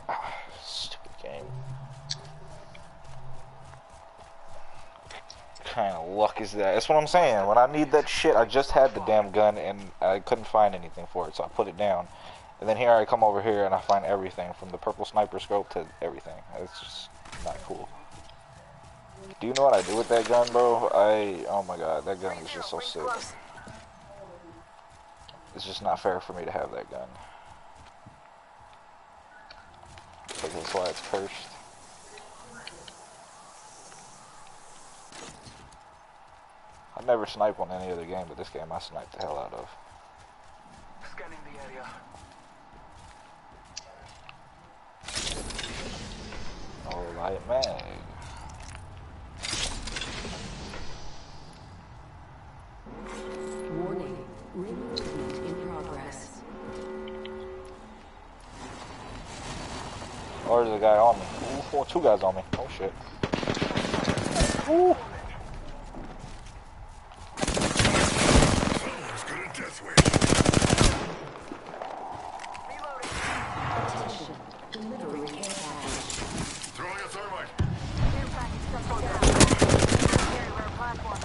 Stupid game. What kind of luck is that? That's what I'm saying. When I need that shit, I just had the damn gun and I couldn't find anything for it, so I put it down. And then here I come over here and I find everything, from the purple sniper scope to everything. It's just not cool. Do you know what I do with that gun, bro? Oh my god, that gun is just so sick. It's just not fair for me to have that gun. Because that's why it's cursed. I never snipe on any other game, but this game I sniped the hell out of. Scanning the area. Oh, light mag. Warning. Ring movement in progress. Oh, there's a guy on me. Ooh, 2 guys on me. Oh shit. Ooh. Attention. Delivering care package. Throwing a thermite. Care package just on down. Very rare platform.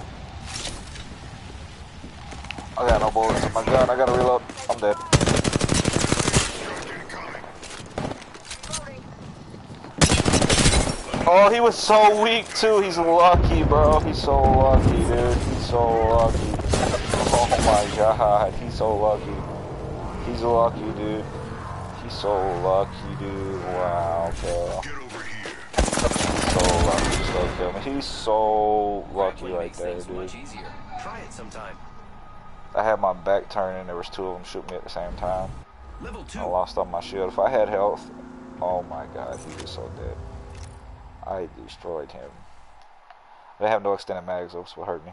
I got no bullets in my gun. I gotta reload. I'm dead. Oh, he was so weak too. He's lucky, bro. He's so lucky, dude. He's so lucky. Oh my god, he's so lucky. He's lucky, dude. He's so lucky, dude. Wow, bro. He's so lucky. Just let kill me. He's so lucky right there, dude. Try it sometime. I had my back turned and there was 2 of them shooting me at the same time. Level 2. I lost all my shield. If I had health, oh my god, he was so dead. I destroyed him. They have no extended mags, that's what hurt me.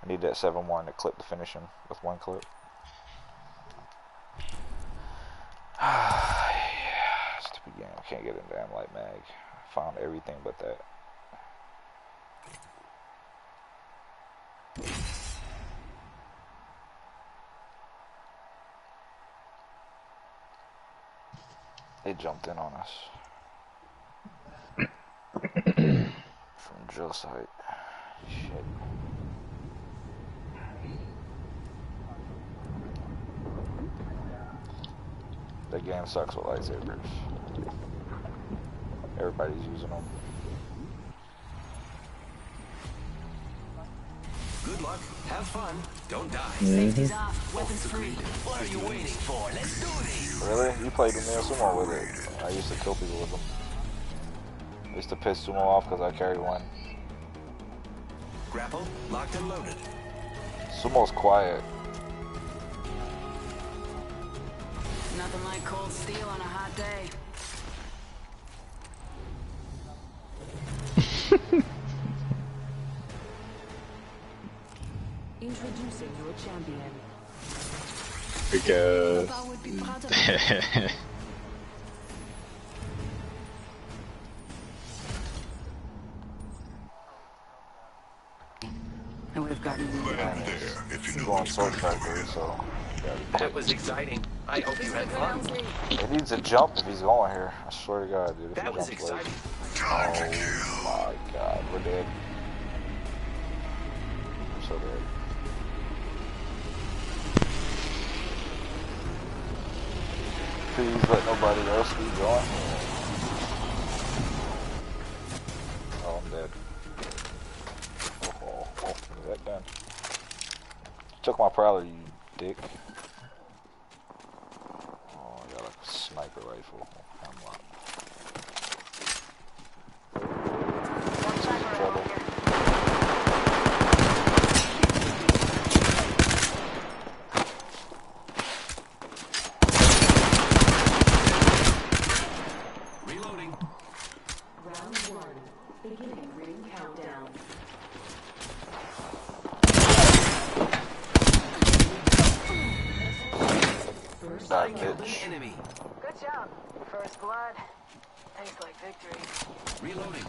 I need that 7-1 to clip to finish him with 1 clip. Yeah, stupid game. I can't get a damn light mag. Found everything but that. They jumped in on us. From drill site. Shit. That game sucks with lightsabers. Everybody's using them. Good luck. Have fun. Don't die. Safety's off. Weapons free. What are you waiting for? Let's do this. Really? You played with me on sumo with it. I used to kill people with them. I used to piss sumo off because I carry one. Grapple, locked and loaded. Sumo's quiet. Nothing like cold steel on a hot day. Introducing your champion. Because Papa would be proud of me. And we've gotten He's going sword striker, so. That was exciting. I hope you had fun. He needs to jump if he's going here. I swear to God, dude. If That he was jumps late. exciting. Oh my God, we're dead. We're so dead. Please let nobody else be going. Oh, I'm dead. Oh, is that done? Took my prowler, you dick. Oh, I got a sniper rifle. I'm locked. This is trouble. Reloading. Round 1. Beginning ring countdown. First Die, Killed an bitch. enemy. Good job. First blood. Tastes like victory. Reloading.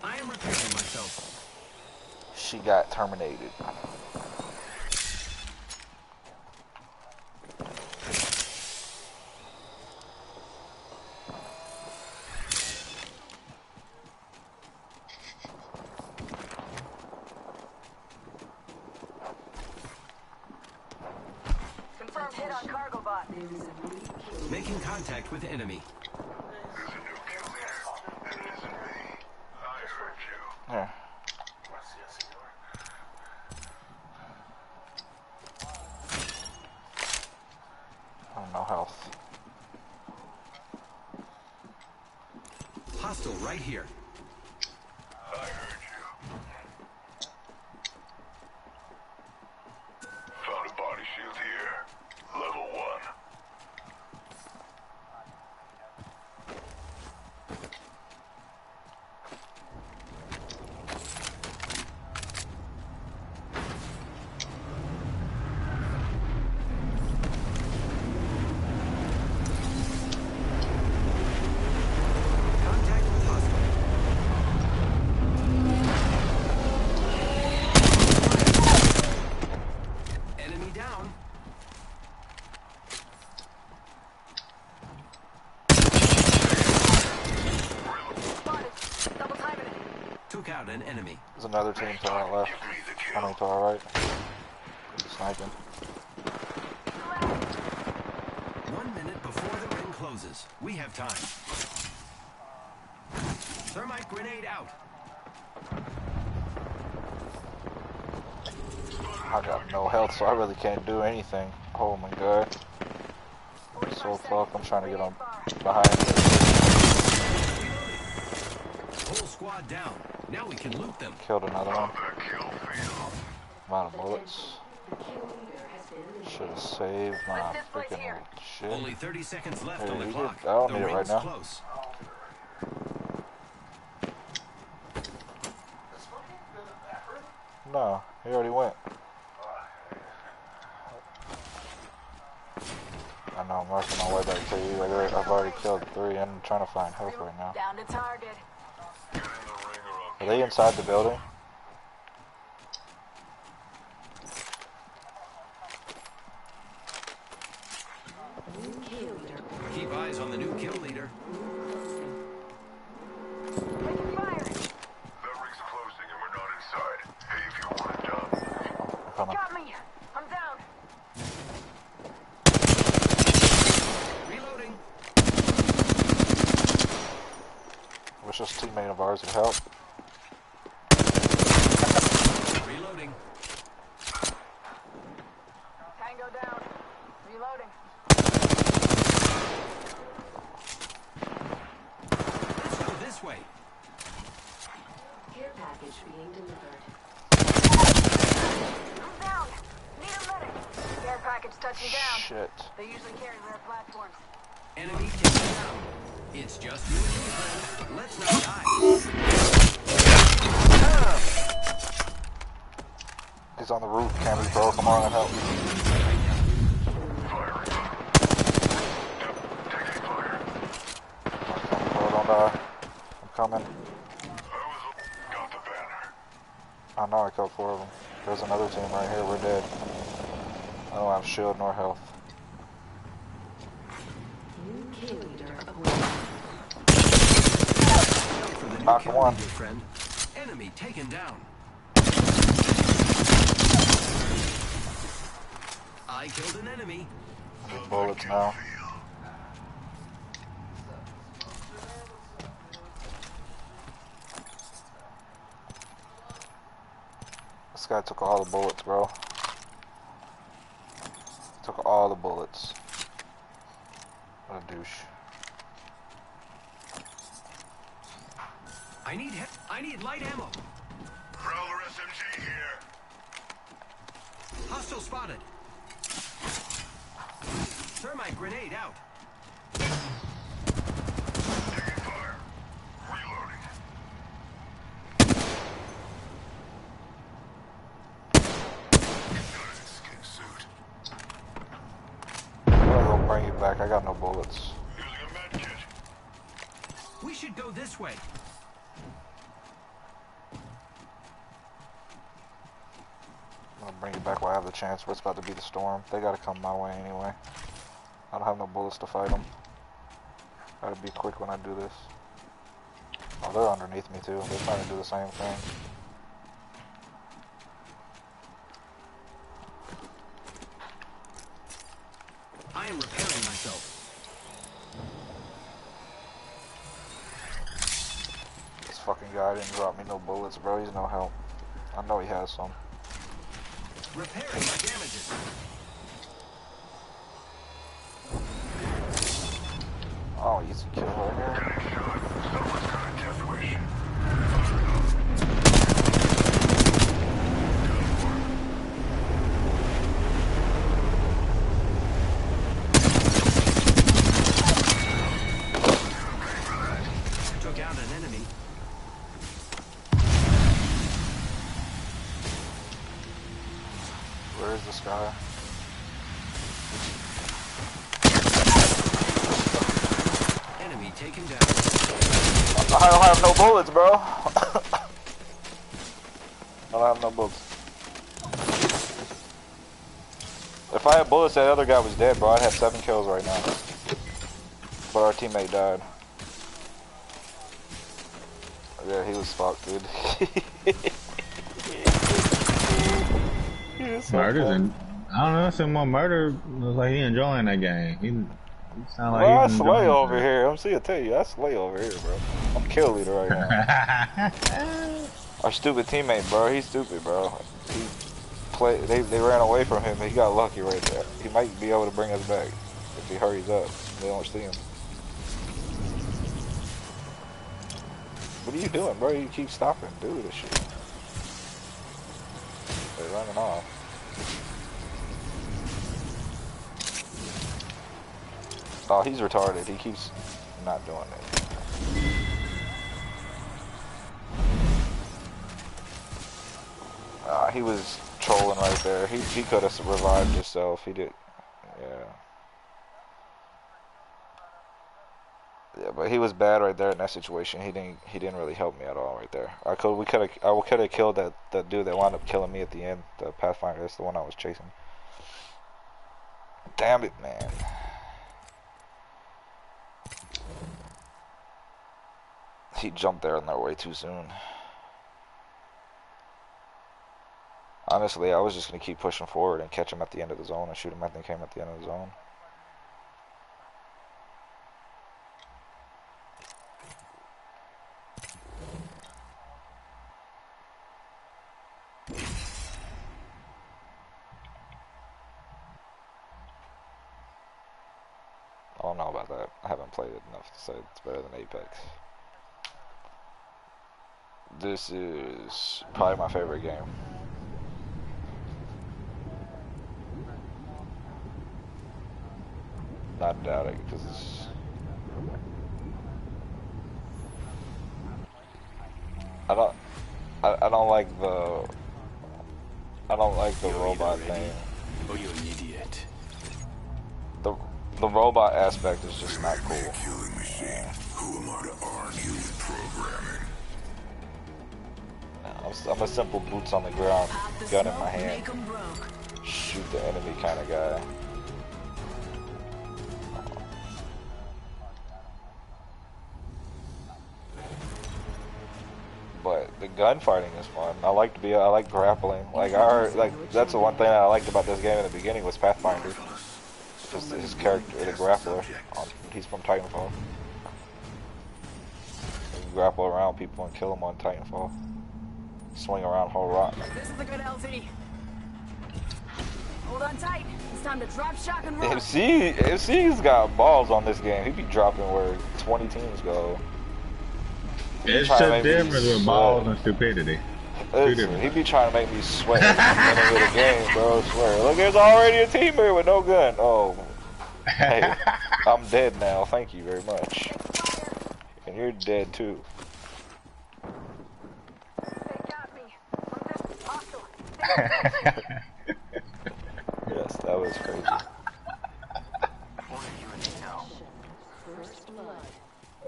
I am repairing myself. She got terminated. Confirmed hit on cargo bot. there is a new kill. Making contact with enemy. health. Hostile right here. I heard you. Found a body shield here. Level 1. Contact with hostile. Enemy down. Spotted. Double timing it. Took out an enemy. There's another team to our left. Give me the Coming kill. to our right. Sniping. 1 minute before the ring closes. We have time. Thermite grenade out. I got no health, so I really can't do anything. Oh my god. I'm so fucked. I'm trying to get on behind me. Whole squad down. Now we can loot them. Killed another one. The kill field. I'm out of bullets. The kill leader has been eliminated. Should have saved my Lift this place freaking here. shit. Only 30 seconds left Hey, on the you clock. did- I don't The need it right ring's now. close. No, he already went. I know, I'm working my way back to you. I've already killed 3 and I'm trying to find health right now. Down to target. Get in the ring or I'll Are they inside the building? New kill leader. Keep eyes on the new kill leader. Taking fire. That ring's closing and we're not inside. Hey, if you want it done. I'm coming. Got me. I'm down. Reloading. Wish this teammate of ours would help. Reloading. Tango down. Reloading. Let's go this way. Care package being delivered. I'm down. Need a medic. Care package touching down. Shit. They usually carry rare platforms. Enemy taken down. It's just you and me, friend. Let's not die. He's on the roof, Cammy, bro. Come on and help. Taking fire. Bro, don't die. I'm coming. Got the banner. I know I killed 4 of them. There's another team right here. We're dead. I don't have shield nor health. New kill leader appointed. For the new Knock kill one. leader, friend. Enemy taken down. I killed an enemy. I need bullets now. This guy took all the bullets, bro. Took all the bullets. What a douche. I need light ammo. Prowler SMG here. Hostile spotted. Thermite grenade out. Taking fire. Reloading. Got his skin suit. I'm gonna go bring you back. I got no bullets. Using a med kit. We should go this way. I'm gonna bring you back while I have the chance. It's about to be the storm. They gotta come my way anyway. I don't have no bullets to fight them. Gotta be quick when I do this. Oh, they're underneath me too. They're trying to do the same thing. I am repairing myself. This fucking guy didn't drop me no bullets, bro. He's no help. I know he has some. Repairing my damages. Oh, easy kill right here. Someone's got a death wish. Took out an enemy. Where is this guy? Enemy taken down. I don't have no bullets, bro. I don't have no bullets. If I had bullets, that other guy was dead, bro. I'd have 7 kills right now. But our teammate died. Yeah, he was fucked, dude. So Murder's in. I don't know. Some more murder looks like he enjoying that game. He sound like Bro, he's that's Slay over here. I'm seeing tell you, that's Slay over here, bro. I'm kill leader right now. Our stupid teammate, bro. He's stupid, bro. He played. They ran away from him. He got lucky right there. He might be able to bring us back if he hurries up. They don't see him. What are you doing, bro? You keep stopping. Do this shit. They're running off. Oh, he's retarded. He keeps not doing it. He was trolling right there. He could have revived himself. He did. Yeah. Yeah, but he was bad right there in that situation. He didn't really help me at all right there. I could have killed that dude that wound up killing me at the end. The Pathfinder. That's the one I was chasing. Damn it, man. He jumped there on their way too soon. Honestly, I was just going to keep pushing forward and catch him at the end of the zone and shoot him after he came at the end of the zone. I don't know about that. I haven't played it enough to say it's better than Apex. This is probably my favorite game. Not doubt it, because I don't like the robot thing. Oh, you're an idiot. The robot aspect is just not cool. Killing machine. Who am I to argue with programming? I'm a simple boots on the ground, gun in my hand, shoot the enemy kind of guy. But the gunfighting is fun. I like grappling. That's the one thing I liked about this game in the beginning was Pathfinder. Just his character, the grappler. He's from Titanfall. You can grapple around people and kill them on Titanfall. Swing around whole rock. This is a good LZ. Hold on tight. It's time to drop, shock, and roll. MC's got balls on this game. He be dropping where 20 teams go. It's just different with balls and stupidity. Listen, he be trying to make me sweat at the beginning of the game, bro. I swear. Look, there's already a team here with no gun. Oh, hey, I'm dead now. Thank you very much. And you're dead too. Yes, that was crazy.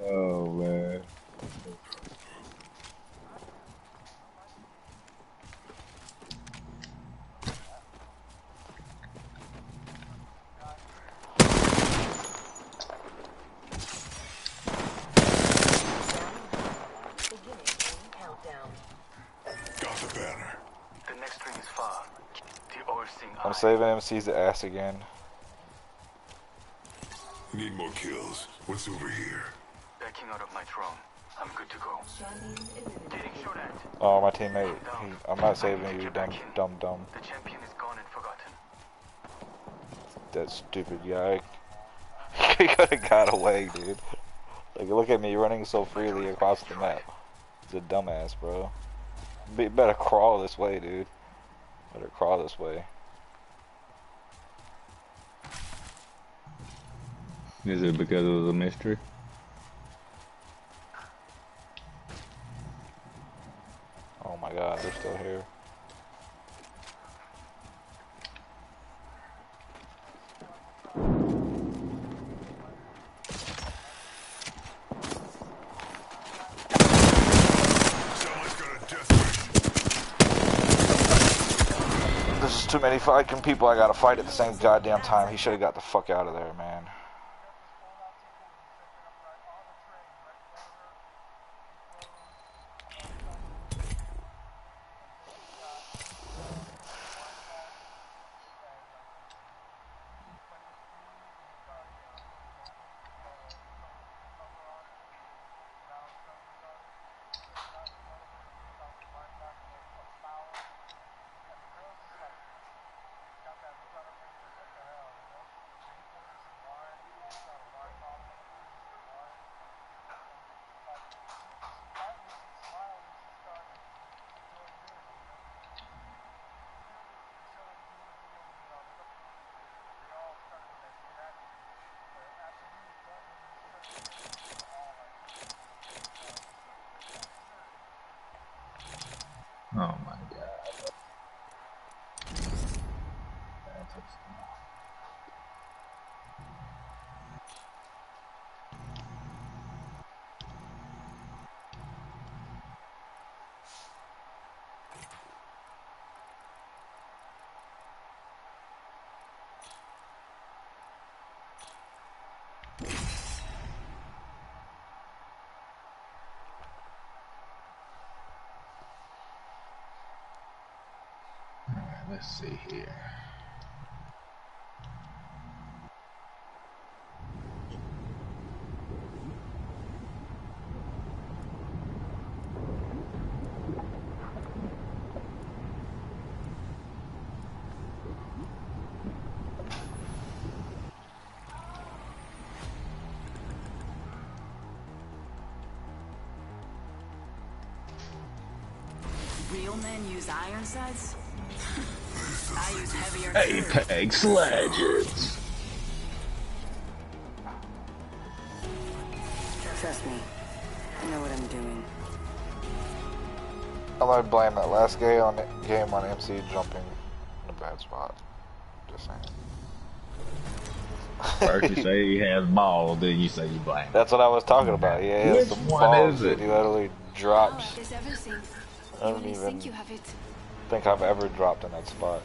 Oh man. Got the banner. The next ring is far. The all-seeing I'm eye. saving MC's ass again. Need more kills. What's over here? Backing out of my drone. I'm good to go. Getting shot at. Oh, my teammate. I'm not saving you, dumb. The champion is gone and forgotten. That stupid guy. He could have got away, dude. Like, look at me running so freely across the map. He's a dumbass, bro. Better crawl this way, dude. Better crawl this way. Is it because it was a mystery? Oh my god, they're still here. This is too many fucking people I gotta fight at the same goddamn time. He should have got the fuck out of there, man. Oh my god. Alright, let's see here. Real men use iron sights? I use heavier Apex Legends. Trust me. I know what I'm doing. I might blame that last game on MC jumping in a bad spot. Just saying. First you say he has balls, then you say you blame. That's what I was talking about. Yeah, he has Which some one balls is it? that he literally drops. There's everything. I don't even think I've ever dropped in that spot.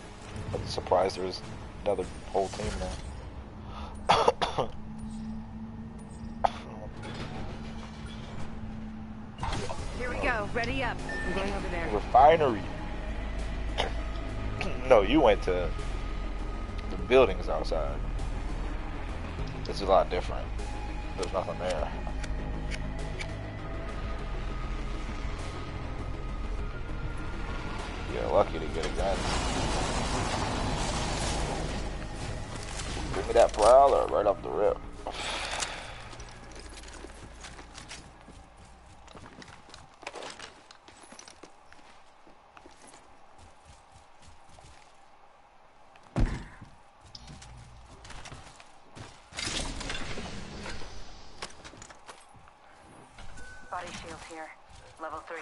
I'm surprised there's another whole team there. Here we go. Ready up. I'm going over there. Refinery. No, you went to the buildings outside. This is a lot different. There's nothing there. You're lucky to get a gun. Give me that prowler right off the rip. Body shield here. Level 3.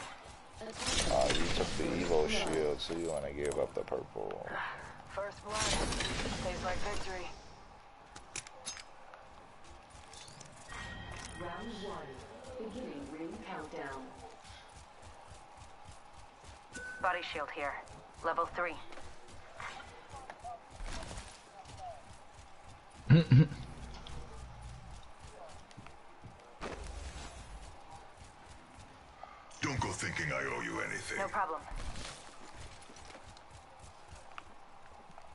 Oh, you took the Evo shield, so you want to give up the purple. First blood. Tastes like victory. Round 1. Beginning ring countdown. Body shield here. Level 3. Don't go thinking I owe you anything. No problem.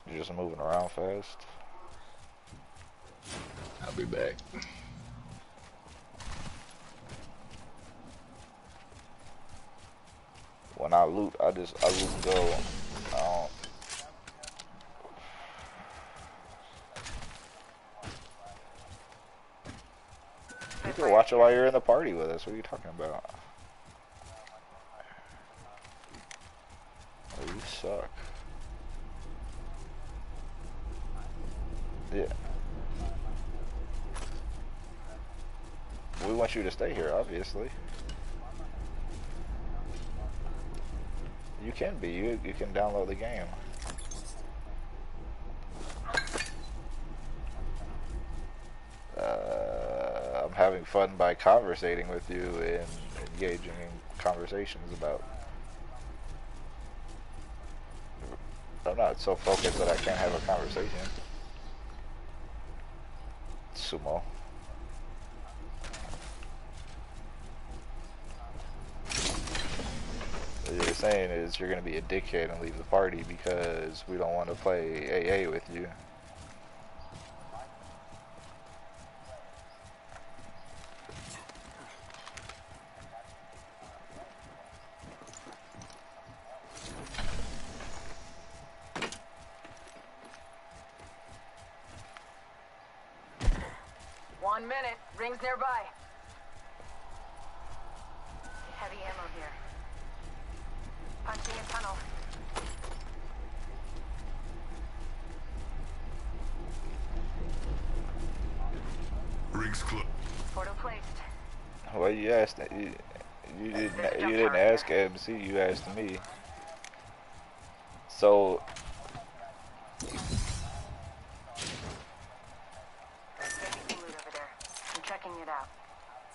You're just moving around fast. I'll be back. When I loot, I loot and go. I don't. You can watch it while you're in the party with us. What are you talking about? Oh, you suck. Yeah. We want you to stay here, obviously. You can be. You can download the game. I'm having fun by conversating with you and engaging in conversations about. I'm not so focused that I can't have a conversation. Sumo. What you're saying is you're going to be a dickhead and leave the party because we don't want to play AA with you. Rings nearby. Heavy ammo here. Punching a tunnel. Rings close. Portal placed. Well, you asked. You didn't ask MC. You asked me. So. Over there. I'm checking it out.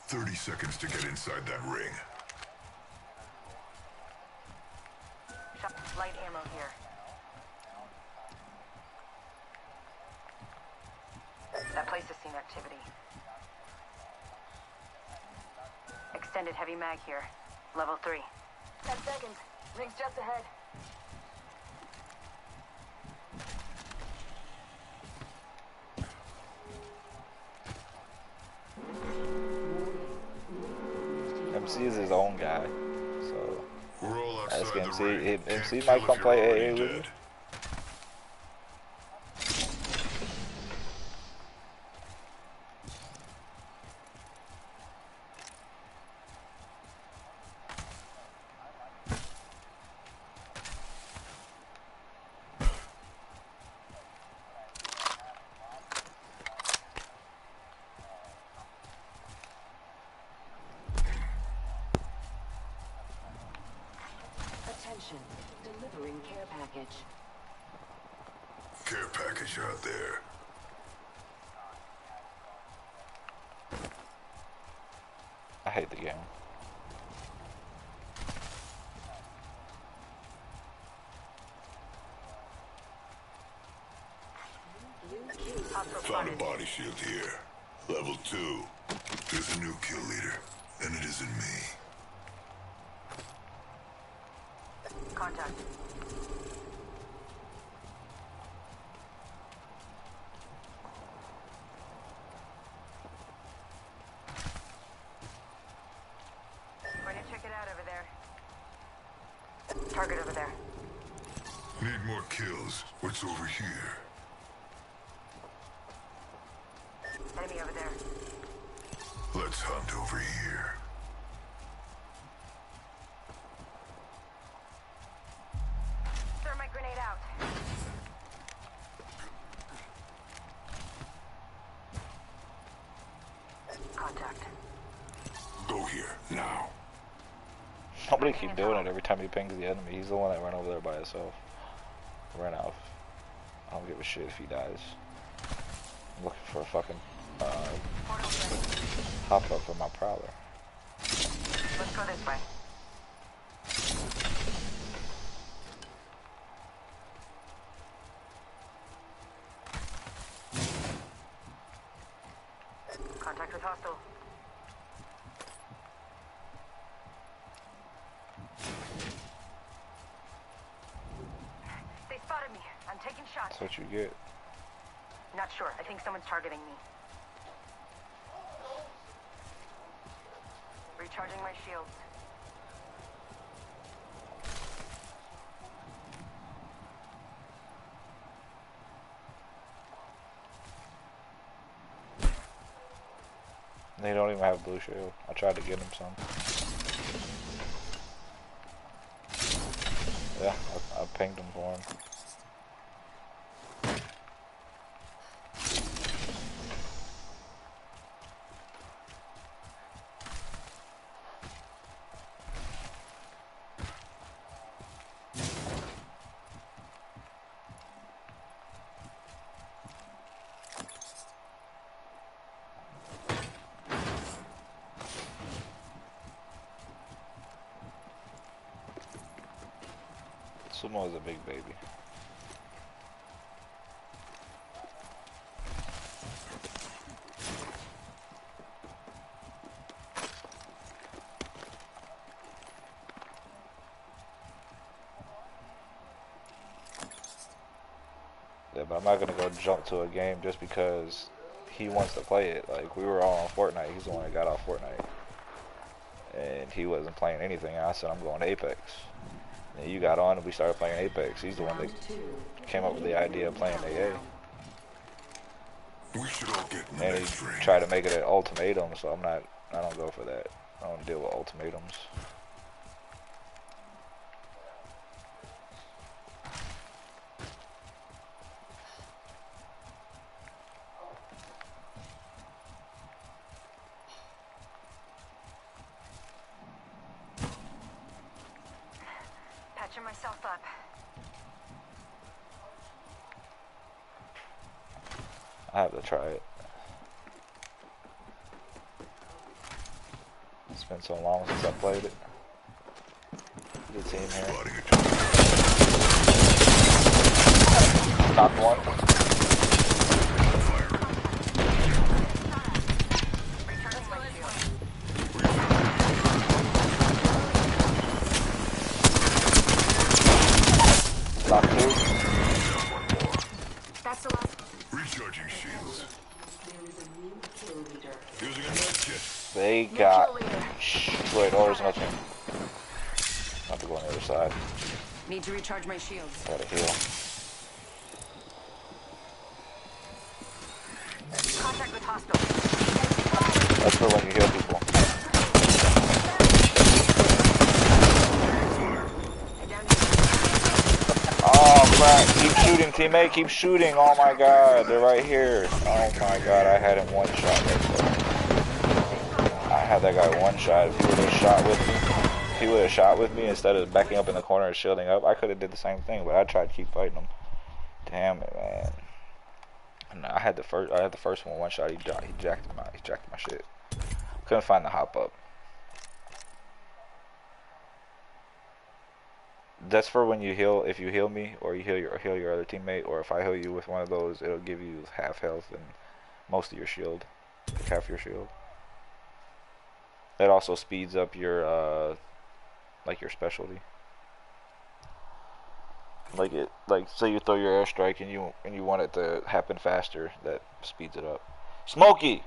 30 seconds to get inside that ring. Light ammo here. That place has seen activity. Extended heavy mag here. Level 3. 10 seconds. Ring's just ahead. MC is his own guy, so We're all ask outside MC. the ring. MC Can't might kill come if play you're AA already with you. dead. Attention, delivering care package. Care package out there. I hate the game. Found a body shield here. Level 2. There's a new kill leader, and it isn't me. Contact. Going to check it out over there. Target over there. Need more kills. What's over here? Enemy over there. Let's hunt over here. Thermite grenade out. Contact. Go here, now. Nobody keep doing it every time he pings the enemy. He's the one that ran over there by himself. Ran off. I don't give a shit if he dies. I'm looking for a fucking hop up for my prowler. Let's go this way. Contact with hostile. They spotted me. I'm taking shots. That's what you get. Not sure. I think someone's targeting me. Recharging my shields. They don't even have blue shield. I tried to get him some. Yeah, I pinged him for him. Sumo is a big baby. Yeah, but I'm not gonna go jump to a game just because he wants to play it. Like, we were all on Fortnite. He's the one that got off Fortnite. And he wasn't playing anything. I said, I'm going to Apex. And you got on and we started playing Apex. He's the one that came up with the idea of playing AA. We should all get in the And next he ring. tried to make it an ultimatum, so I don't go for that. I don't deal with ultimatums. Patching myself up. I have to try it. It's been so long since I played it. Good team here. Knocked one. Knocked two. That's the last. Recharging shields. Using a med kit. They got destroyed. Oh, there's another team. I have to go on the other side. Need to recharge my shields. Gotta heal. Contact with hostile. That's for when you heal people. Oh crap, keep shooting teammate, keep shooting. Oh my god, they're right here. Oh my god, I had him one shot right there. I had that guy one shot. If he would have shot with me, if he would have shot with me instead of backing up in the corner and shielding up, I could have did the same thing, but I tried to keep fighting him. Damn it, man. And I had the first one shot, he jacked my shit. Couldn't find the hop up. That's for when you heal. If you heal me, or you heal your other teammate, or if I heal you with one of those, it'll give you half health and most of your shield, like half your shield. It also speeds up your like your specialty. Like say you throw your airstrike and you want it to happen faster, that speeds it up. Smokey.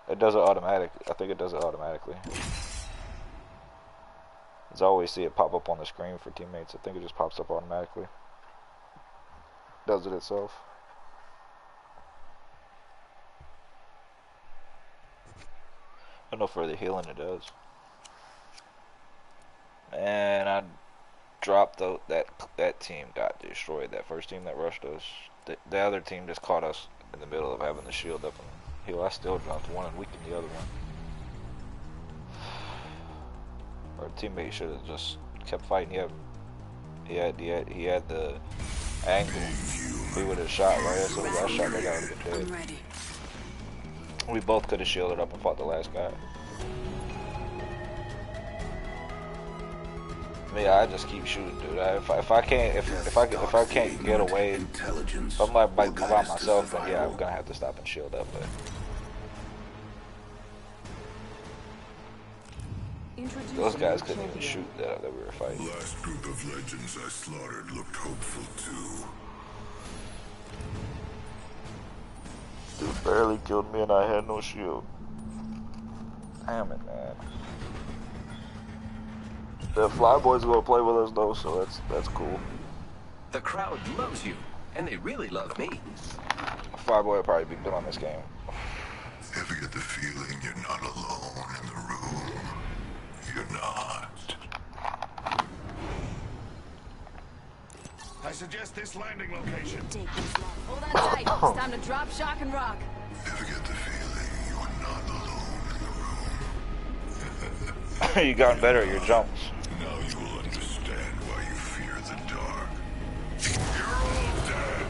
It does it automatically. I think it does it automatically. As I always see it pop up on the screen for teammates. I think it just pops up automatically. Does it itself. I know for the healing it does. And I dropped that team got destroyed. That first team that rushed us. The other team just caught us in the middle of having the shield up and heal. I still dropped one and weakened the other one. Our teammate should have just kept fighting. He had the angle. He would have shot right as soon as I shot, that guy would have been dead. We both could have shielded up and fought the last guy. Yeah, I just keep shooting, dude. If I can't get away, if I'm like by myself, then yeah, I'm gonna have to stop and shield up. But those guys couldn't even shoot that we were fighting. Last group of legends I slaughtered looked hopeful too. Dude barely killed me and I had no shield. Damn it, man. The Flyboys will play with us though, so that's cool. The crowd loves you, and they really love me. Flyboy will probably be good on this game. suggest this landing location. Hold on tight. It's time to drop, shock, and rock. Ever get the feeling you're not alone in the room? You gotten better at your jumps. Now you will understand why you fear the dark. You're all dead.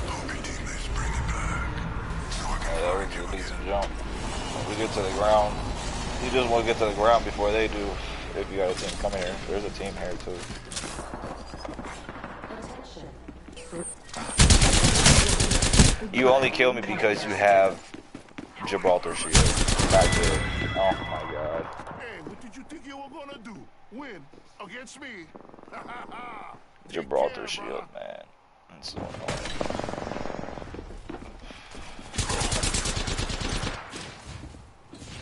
Hope your teammates bring it back. So I can Yeah, we do a decent jump. When we get to the ground, you just want to get to the ground before they do. If you got a team, come here. There's a team here too. You only kill me because you have Gibraltar shield. Not good. Oh my god. Hey, what did you think you were gonna do? Win against me? Gibraltar shield, man. That's so annoying.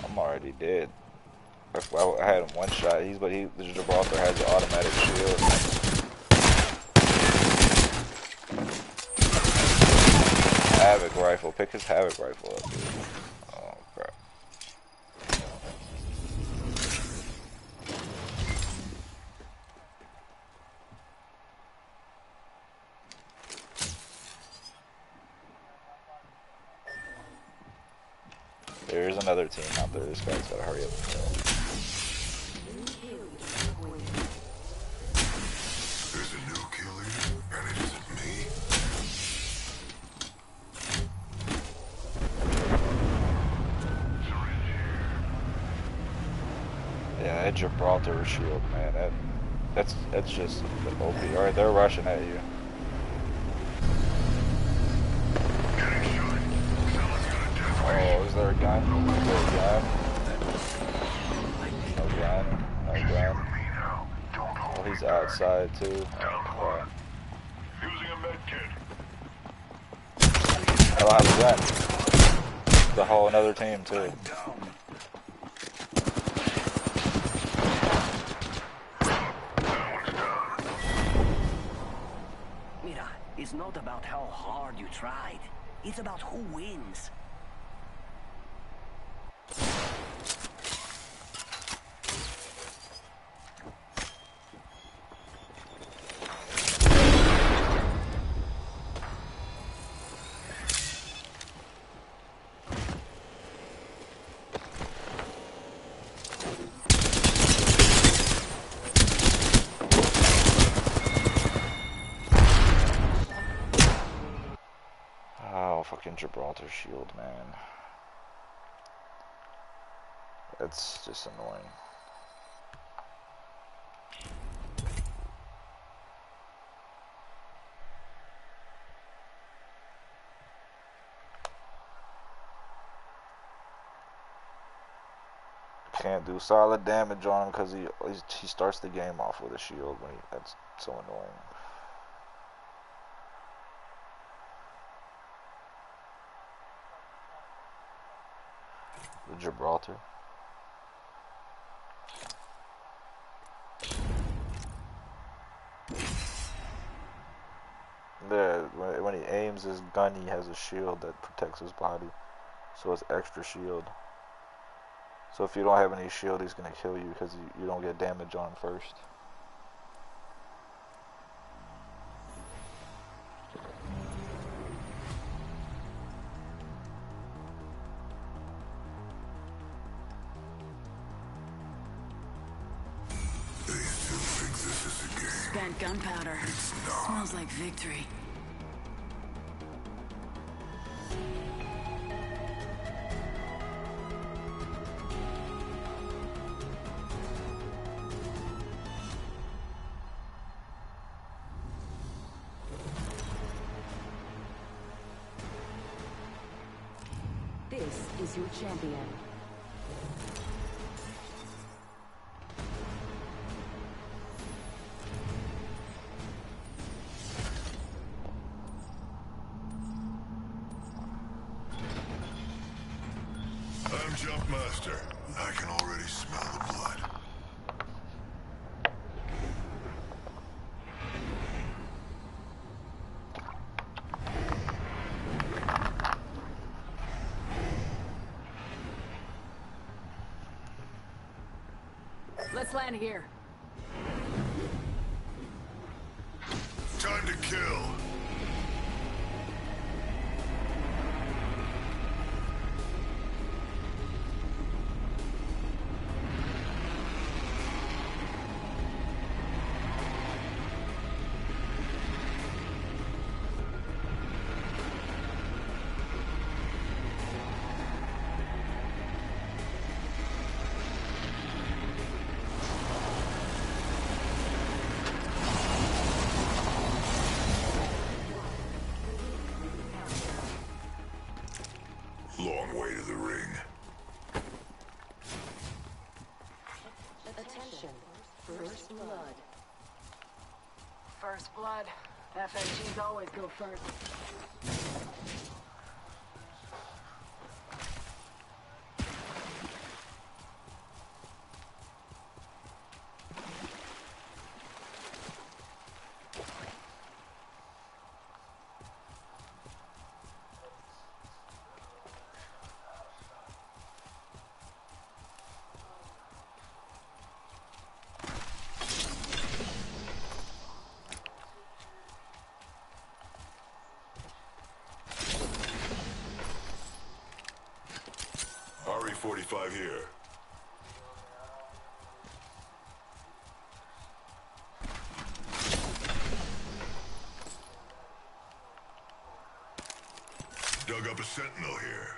I'm already dead. I had him one shot. The Gibraltar has an automatic shield. Havoc rifle. Pick his Havoc rifle up, dude. Oh crap. There's another team out there. This guy's gotta hurry up and kill. There's a new killer, and it isn't me. Yeah, that Gibraltar shield, man. That's just the OP. Alright, they're rushing at you. Oh, is there a gun? Is there a gun? No gun. No gun. Oh, he's outside too. Oh, crap. Using a med kit. I don't have a gun. The whole another team too. Mira, it's not about how hard you tried. It's about who wins. Fucking Gibraltar shield, man. That's just annoying. Can't do solid damage on him because he starts the game off with a shield. That's so annoying. The Gibraltar. When he aims his gun, he has a shield that protects his body. So it's extra shield. So if you don't have any shield, he's going to kill you because you don't get damage on him first. Spent gunpowder. Smells like victory. This is your champion. I'm Jumpmaster. I can already smell the blood. Let's land here. Time to kill. Long way to the ring. Attention. First blood. First blood. FFGs always go first. RE-45 here. Dug up a sentinel here.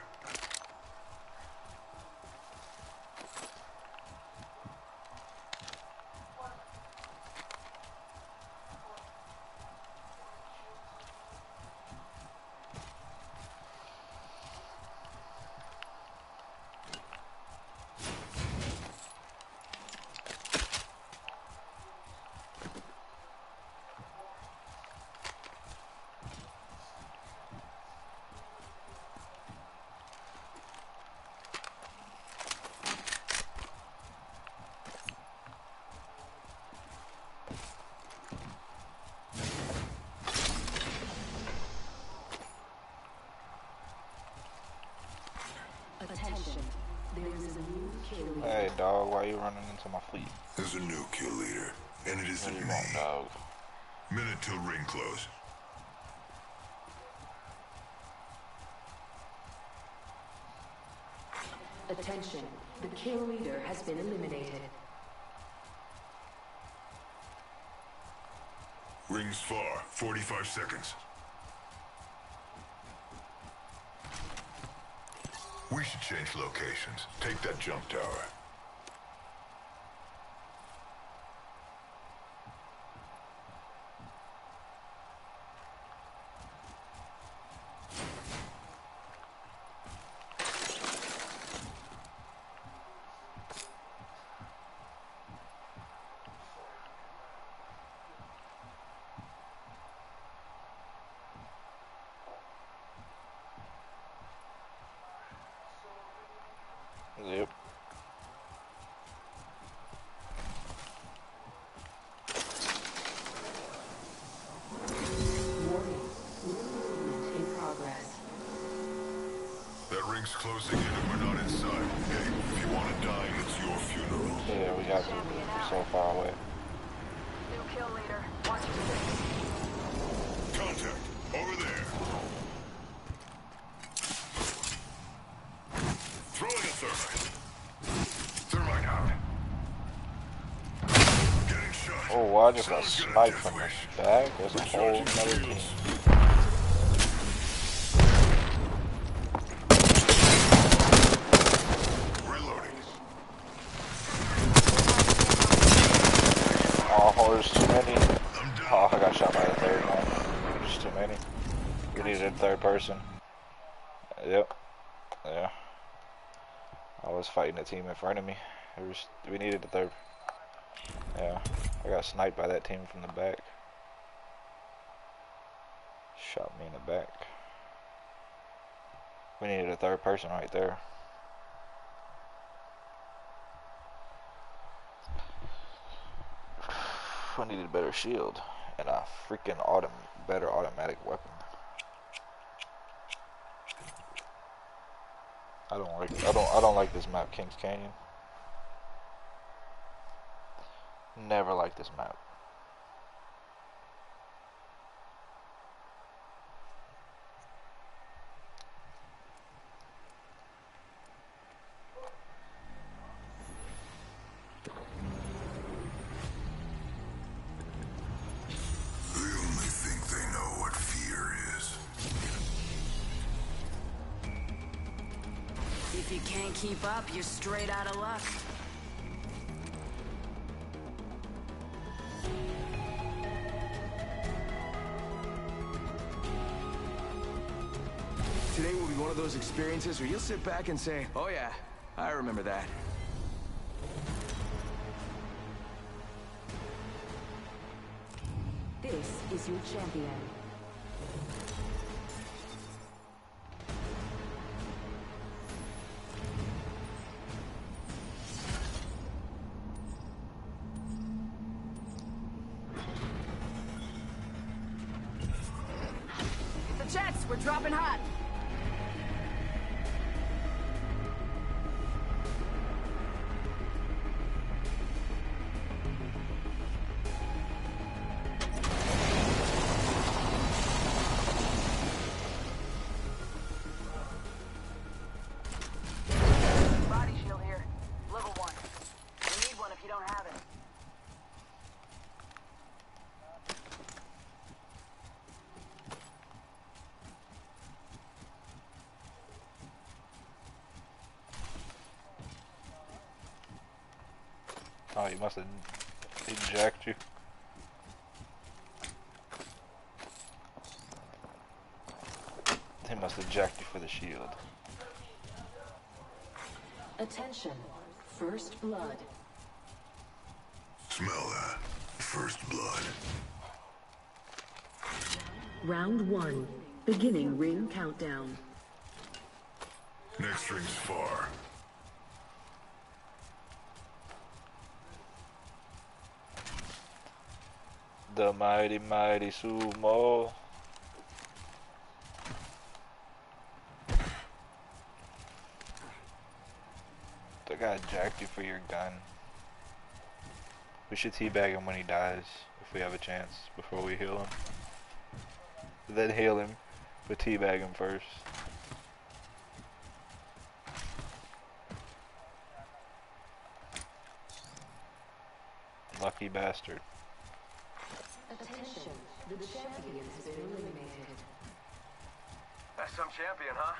Attention. There is a new kill leader. Hey, dog, why you running into my fleet? There's a new kill leader, and it What do isn't you me. want, dog? Minute till ring close. Attention. The kill leader has been eliminated. Ring's far. 45 seconds. We should change locations. Take that jump tower. Yep. Warning. Movement in progress. That ring's closing in and we're not inside. Hey, if you want to die, it's your funeral. Yeah, we got to. We're so far away. New kill leader. Watch your six. Contact. Over there. Throwing a thermite. Thermite out. Getting shot. Oh, I just got Someone's gonna sniped death from the wish. back. There's a whole Recharging nother shields. team. Reloading. Oh, there's too many. I'm down. Oh, I got shot by the third one. There's too many. We needed a third person. Yep. Yeah. I was fighting a team in front of me. We needed a third. Yeah. I got sniped by that team from the back. Shot me in the back. We needed a third person right there. I needed a better shield and a freaking better automatic weapon. I don't like this map, Kings Canyon. Never liked this map. If you can't keep up, you're straight out of luck. Today will be one of those experiences where you'll sit back and say, oh yeah, I remember that. This is your champion. The jets, we're dropping hot. Oh, he must have ejected you. He must eject you for the shield. Attention. First blood. Smell that. First blood. Round 1. Beginning ring countdown. Next ring's far. The mighty, mighty sumo. The guy jacked you for your gun. We should teabag him when he dies, if we have a chance, before we heal him. Then heal him, but teabag him first. Lucky bastard. Attention. The champion has been eliminated. That's some champion, huh?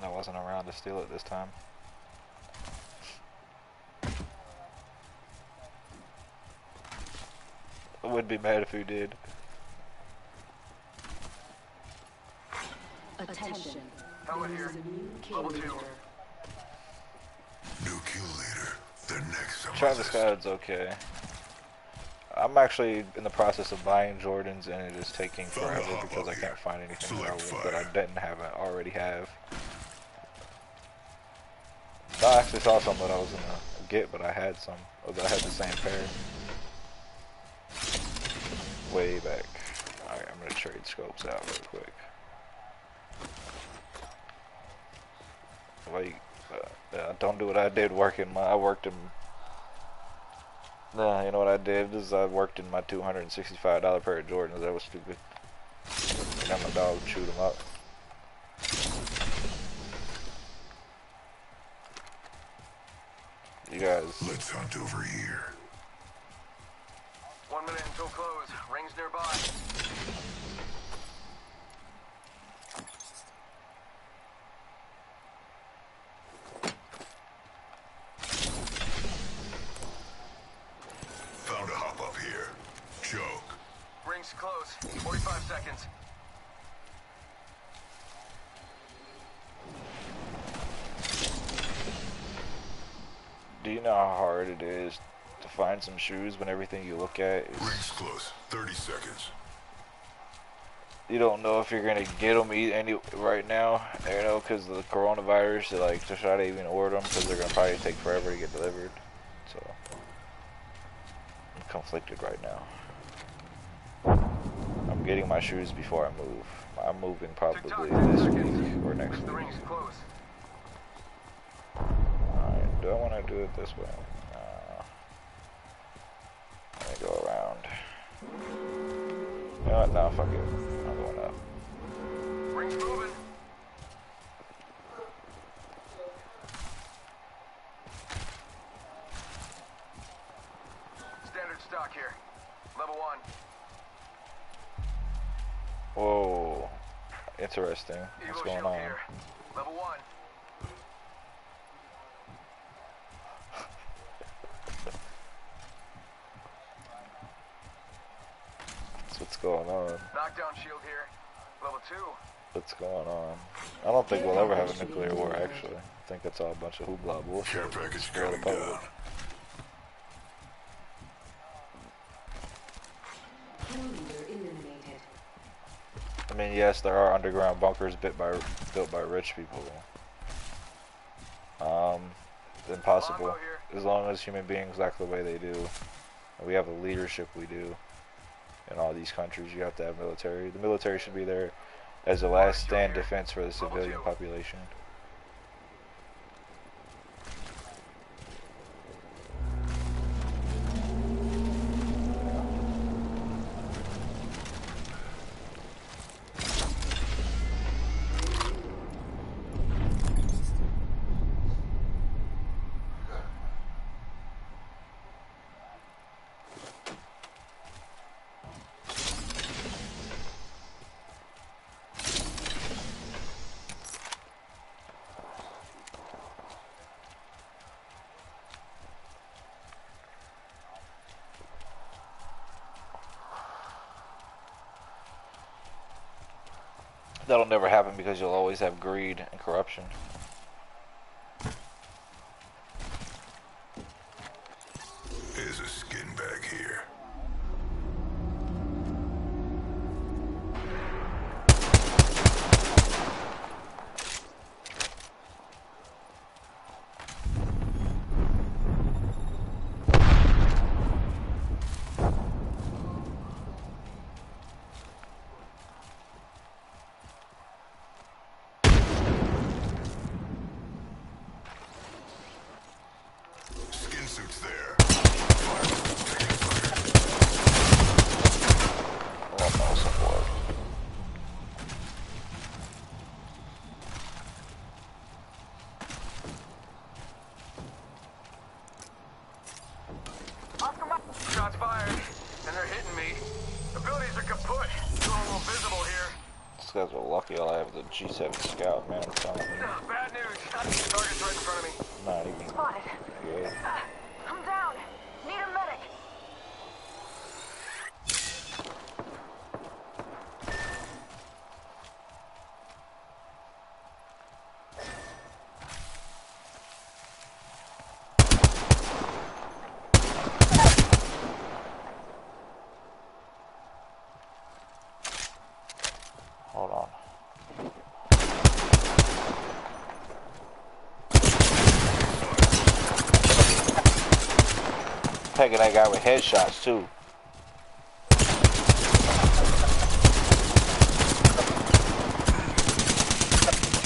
I wasn't around to steal it this time. I would be mad if you did. Attention. Helmet here. Level 2. New kill leader. The next on my Travis list. Scott's okay. I'm actually in the process of buying Jordans, and it is taking forever because I can't find anything that I didn't already have. I actually saw some that I was gonna get, but I had some. I had the same pair. Way back. Alright, I'm gonna trade scopes out real quick. Like, don't do what I did working I worked in. Nah, you know what I did is I worked in my $265 pair of Jordans. That was stupid. And then my dog chewed them up. You guys. Let's hunt over here. 1 minute until close. Rings nearby. Found a hop up here. Choke. Rings close. 45 seconds. Do you know how hard it is to find some shoes when everything you look at is... Rings close. 30 seconds. You don't know if you're gonna get them right now, you know, because of the coronavirus. Like, to try to even order them because they're gonna probably take forever to get delivered. So I'm conflicted right now. I'm getting my shoes before I move. I'm moving probably this week or next week. The rings close. Alright, do I want to do it this way? Let me go around. You know what? No, fuck it. I'm going up. Rings moving. Standard stock here. Level 1. Whoa. interesting. What's going on? Level 1. That's what's going on. Knockdown shield here. Level 2. What's going on? I don't think we'll ever have a nuclear war, actually. I think that's all a bunch of hoopla bullshit. Care package Scare the coming public. down. I mean, yes, there are underground bunkers built by rich people. Impossible. As long as human beings act the way they do, and we have the leadership we do in all these countries, you have to have military. The military should be there as a last stand defense for the civilian population. That'll never happen because you'll always have greed and corruption. There's a skin bag here. Shots fired, and they're hitting me. Abilities are kaput. Doing a little visible here. These guys are lucky. All I have is a G7 Scout, man. I'm telling you. Bad news. Target's right in front of me. Not even Spotted. good. I'm down. Need a medic. Hold on. Pegging that guy with headshots too.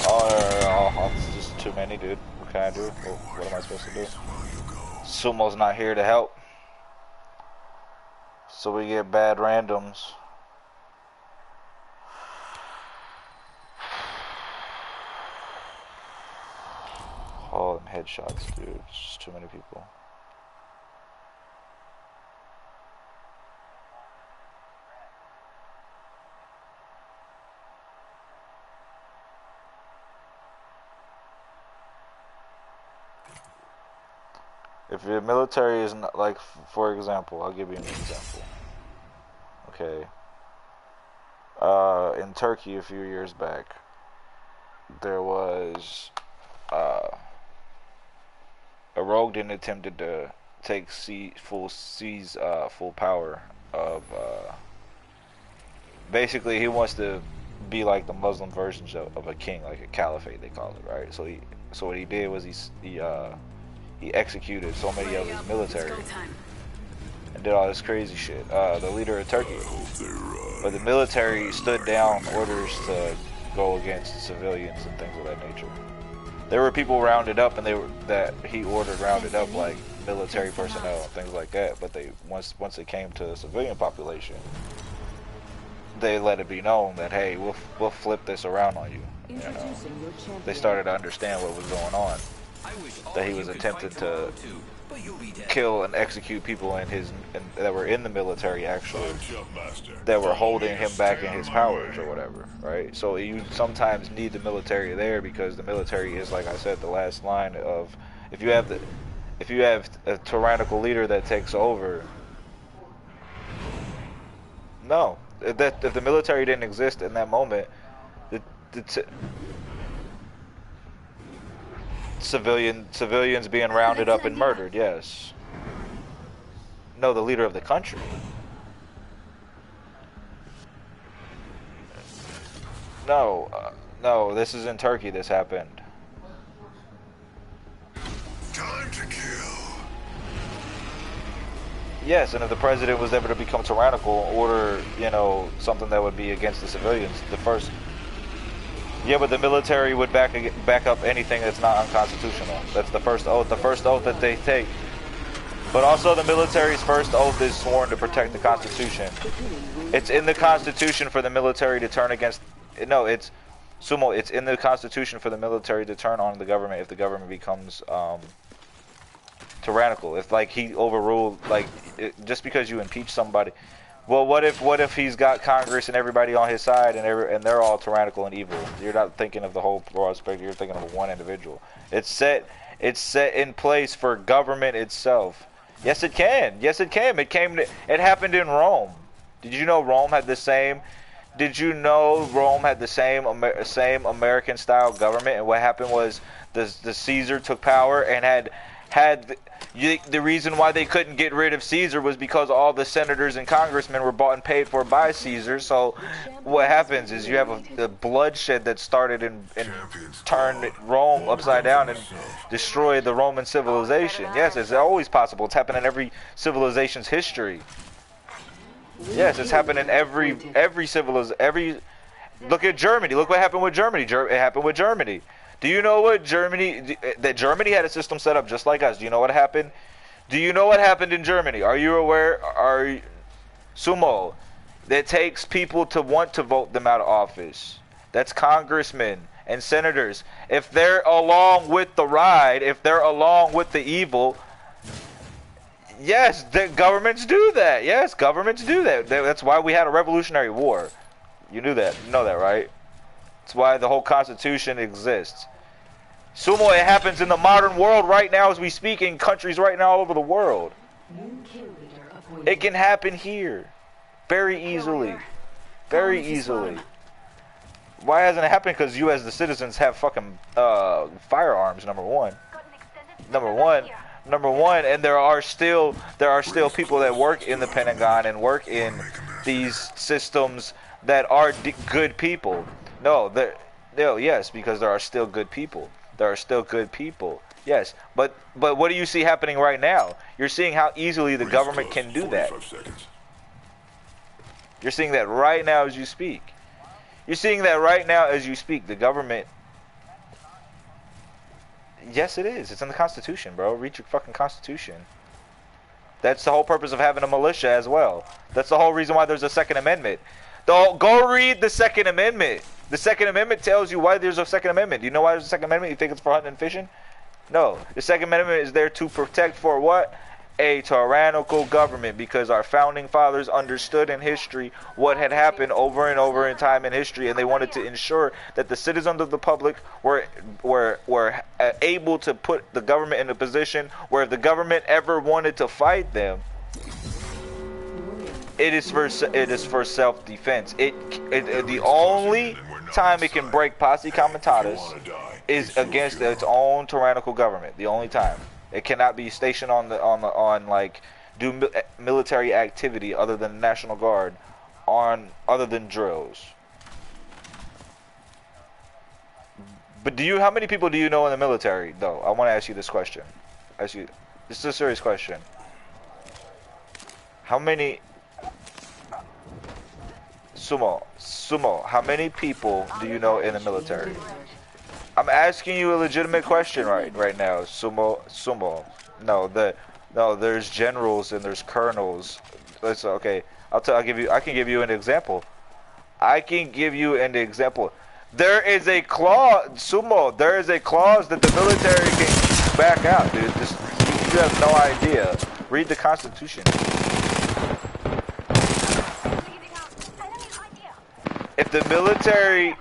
Oh, it's just too many, dude. What can I do? What am I supposed to do? Sumo's not here to help. So we get bad randoms. All them headshots, dude. It's just too many people. If your military is not, like, for example, I'll give you an example. Okay. In Turkey a few years back, there was a rogue that attempted to take full power of. Basically, he wants to be like the Muslim versions of a king, like a caliphate they call it, right? So what he did was he executed so many of his military and did all this crazy shit. The leader of Turkey, but the military stood down orders to go against civilians and things of that nature. There were people rounded up, and that he ordered rounded up, like military personnel and things like that. But they once it came to the civilian population, they let it be known that, hey, we'll flip this around on you. You know, they started to understand what was going on. that he was attempting to kill and execute people that were in the military, actually, that were holding him back in his powers or whatever, right? So you sometimes need the military there, because the military is, like I said, the last line of, if you have a tyrannical leader that takes over. No, if the military didn't exist in that moment, civilians being rounded up and murdered, yes. No, the leader of the country. No, no, this is in Turkey. This happened. Time to kill. Yes, and if the president was ever to become tyrannical, order, you know, something that would be against the civilians, the first. Yeah, but the military would back up anything that's not unconstitutional. That's the first oath that they take. But also the military's first oath is sworn to protect the Constitution. It's in the Constitution for the military to turn against... No, it's... Sumo, it's in the Constitution for the military to turn on the government if the government becomes tyrannical. If, like, he overruled... Like, just because you impeach somebody... Well, what if he's got Congress and everybody on his side and they're all tyrannical and evil? You're not thinking of the whole broad spectrum. You're thinking of one individual. It's set in place for government itself. Yes, it can. Yes, it can. It happened in Rome. Did you know Rome had the same? Did you know Rome had the same American style government? And what happened was the Caesar took power and had the reason why they couldn't get rid of Caesar was because all the senators and congressmen were bought and paid for by Caesar. So what happens is you have the bloodshed that started and turned Rome upside down and destroyed the Roman civilization. Yes, it's always possible. It's happened in every civilization's history. Yes, it's happened in every civilization. Look at Germany. Look what happened with Germany. It happened with Germany. Do you know what Germany had a system set up just like us? Do you know what happened? Do you know what happened in Germany? Are you aware? Sumo, that takes people to want to vote them out of office. That's congressmen and senators. If they're along with the ride, if they're along with the evil, yes, the governments do that. Yes, governments do that. That's why we had a Revolutionary War. You knew that. You know that, right? That's why the whole Constitution exists. Sumo, it happens in the modern world right now as we speak, in countries right now all over the world. It can happen here. Very easily. Very easily. Why hasn't it happened? Because you as the citizens have fucking firearms, number one. Number one, and there are still people that work in the Pentagon and work in these systems that are good people. No, yes, because there are still good people. There are still good people. Yes, but what do you see happening right now? You're seeing how easily the government can do that. You're seeing that right now as you speak. You're seeing that right now as you speak. The government. Yes, it is. It's in the Constitution, bro. Read your fucking Constitution. That's the whole purpose of having a militia as well. That's the whole reason why there's a Second Amendment. Go read the Second Amendment. The Second Amendment tells you why there's a Second Amendment. Do you know why there's a Second Amendment? You think it's for hunting and fishing? No. The Second Amendment is there to protect for what? A tyrannical government, because our founding fathers understood in history what had happened over and over in time in history, and they wanted to ensure that the citizens of the public were able to put the government in a position where if the government ever wanted to fight them, it is for self-defense. The only time it can break posse comitatus is against its own tyrannical government. The only time. It cannot be stationed on like do military activity other than National Guard other than drills. But how many people do you know in the military though? I want to ask you this question. This is a serious question. How many Sumo, how many people do you know in the military? I'm asking you a legitimate question right now, Sumo. No, there's generals and there's colonels. It's okay. I can give you an example. There is a clause, Sumo. There is a clause that the military can back out, dude. This, you have no idea. Read the Constitution. If the military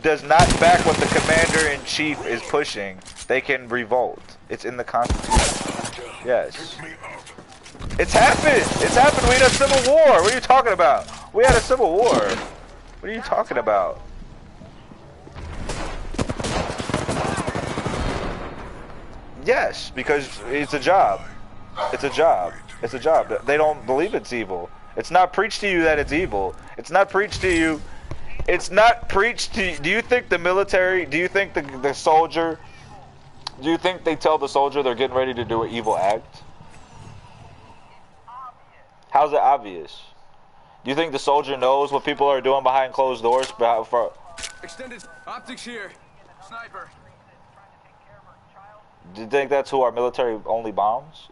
does not back what the commander-in-chief is pushing, they can revolt. It's in the Constitution. Yes. It's happened. It's happened. We had a civil war. What are you talking about? We had a civil war. What are you talking about? Yes, because it's a job. It's a job. It's a job. They don't believe it's evil. It's not preached to you that it's evil. It's not preached to you. It's not preached to you. Do you think the military, do you think the soldier, do you think they tell the soldier they're getting ready to do an evil act? How's it obvious? Do you think the soldier knows what people are doing behind closed doors? Extended optics here. Sniper. Do you think that's who our military only bombs?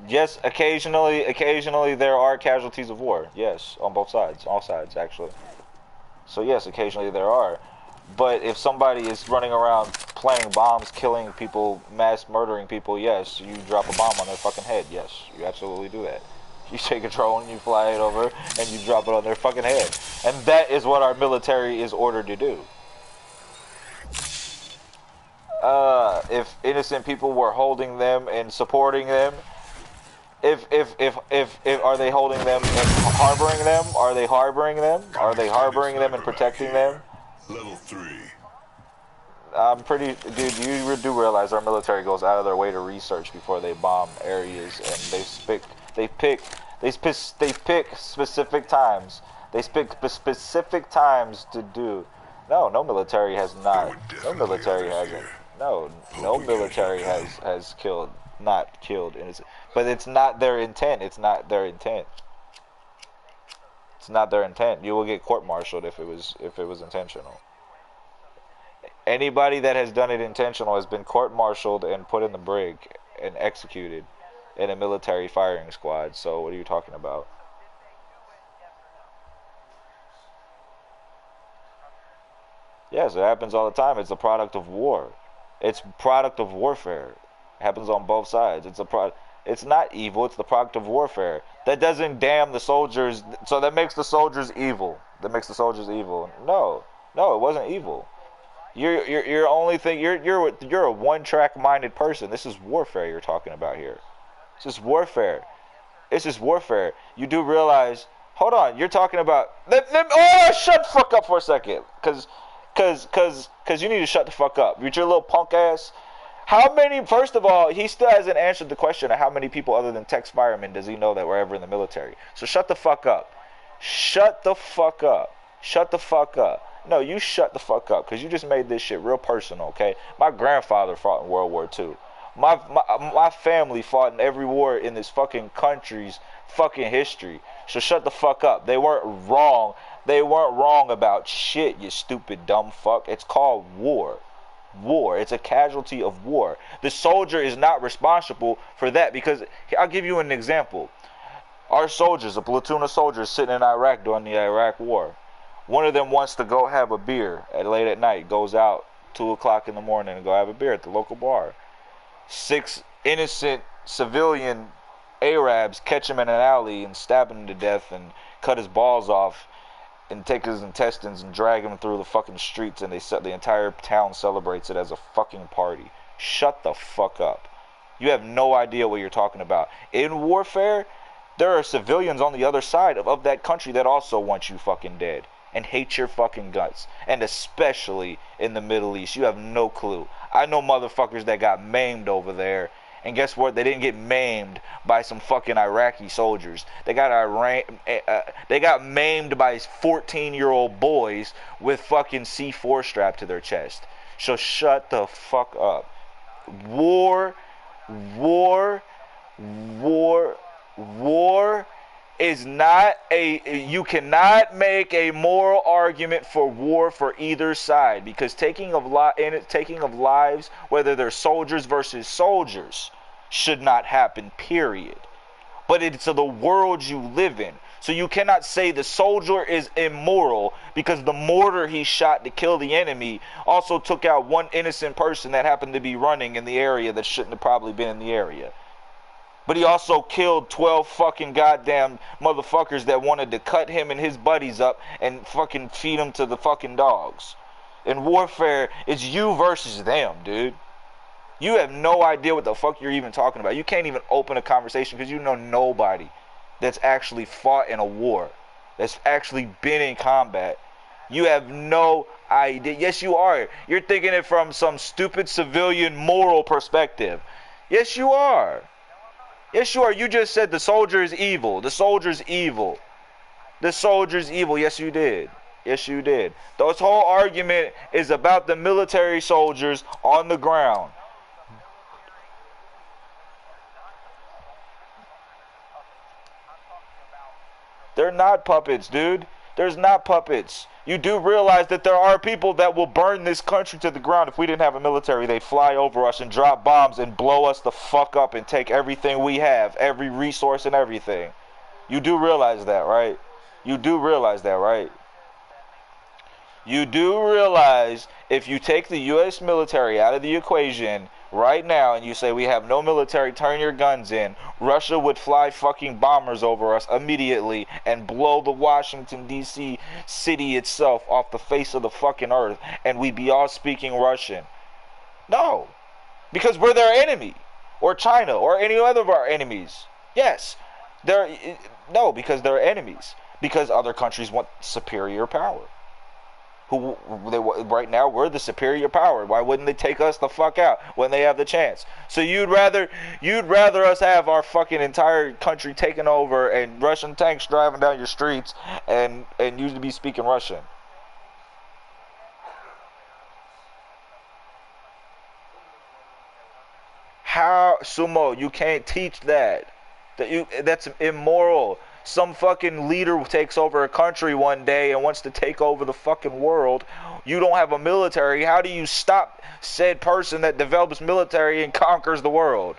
Yes, occasionally there are casualties of war. Yes, on both sides, all sides actually. So yes, occasionally there are. But if somebody is running around playing bombs, killing people, mass murdering people, yes, you drop a bomb on their fucking head. Yes, you absolutely do that. You take a drone and you fly it over and you drop it on their fucking head. And that is what our military is ordered to do. If innocent people were holding them and supporting them, if are they holding them and harboring them? Are they harboring them? Are they harboring them and protecting them? Level 3. I'm pretty, dude. You do realize our military goes out of their way to research before they bomb areas, and they pick specific times. They pick specific times to do. No military has not. No military hasn't. No military has killed, not killed, but it's not their intent. It's not their intent. It's not their intent. You will get court-martialed if it was intentional. Anybody that has done it intentional has been court-martialed and put in the brig and executed in a military firing squad. So what are you talking about? Yes, it happens all the time. It's a product of war. It's product of warfare. It happens on both sides. It's not evil. It's the product of warfare. That doesn't damn the soldiers. So that makes the soldiers evil. That makes the soldiers evil. No, it wasn't evil. You're only thing. You're a one-track minded person. This is warfare you're talking about here. This is warfare. This is warfare. You do realize. Hold on. You're talking about. Shut the fuck up for a second. Cause you need to shut the fuck up. With your little punk ass. How many, first of all, he still hasn't answered the question of how many people other than Tex Fireman does he know that were ever in the military. So shut the fuck up. Shut the fuck up. Shut the fuck up. No, you shut the fuck up, because you just made this shit real personal, okay? My grandfather fought in World War II. My family fought in every war in this fucking country's fucking history. So shut the fuck up. They weren't wrong. They weren't wrong about shit, you stupid dumb fuck. It's called war. War. It's a casualty of war. The soldier is not responsible for that, because I'll give you an example. Our soldiers, a platoon of soldiers sitting in Iraq during the Iraq war. One of them wants to go have a beer late at night, goes out 2 o'clock in the morning and go have a beer at the local bar. 6 innocent civilian Arabs catch him in an alley and stab him to death and cut his balls off and take his intestines and drag him through the fucking streets, and the entire town celebrates it as a fucking party. Shut the fuck up. You have no idea what you're talking about. In warfare, there are civilians on the other side of that country that also want you fucking dead and hate your fucking guts. And especially in the Middle East. You have no clue. I know motherfuckers that got maimed over there. And guess what? They didn't get maimed by some fucking Iraqi soldiers. They got maimed by 14-year-old boys with fucking C4 strapped to their chest. So shut the fuck up. War is not you cannot make a moral argument for war for either side, because taking of lives, whether they're soldiers versus soldiers, should not happen, period. But it's the world you live in. So you cannot say the soldier is immoral because the mortar he shot to kill the enemy also took out one innocent person that happened to be running in the area that shouldn't have probably been in the area. But he also killed 12 fucking goddamn motherfuckers that wanted to cut him and his buddies up and fucking feed them to the fucking dogs. In warfare, it's you versus them, dude. You have no idea what the fuck you're even talking about. You can't even open a conversation because you know nobody that's actually fought in a war, that's actually been in combat. You have no idea. Yes, you are. You're thinking it from some stupid civilian moral perspective. Yes, you are. Yes, you are. You just said the soldier is evil. The soldier's evil. The soldier's evil. Yes, you did. Yes, you did. This whole argument is about the military soldiers on the ground. They're not puppets, dude. There's not puppets. You do realize that there are people that will burn this country to the ground if we didn't have a military. They'd fly over us and drop bombs and blow us the fuck up and take everything we have, every resource and everything. You do realize that, right? You do realize that, right? You do realize if you take the U.S. military out of the equation right now and you say we have no military, turn your guns in, Russia would fly fucking bombers over us immediately and blow the Washington, D.C. city itself off the face of the fucking earth, and we'd be all speaking Russian. No, because we're their enemy, or China, or any other of our enemies. Yes, no, because they're enemies, because other countries want superior power. Right now we're the superior power. Why wouldn't they take us the fuck out when they have the chance? So you'd rather us have our fucking entire country taken over and Russian tanks driving down your streets and you to be speaking Russian. How, Sumo, you can't teach that. That's immoral. Some fucking leader takes over a country one day and wants to take over the fucking world. You don't have a military. How do you stop said person that develops military and conquers the world?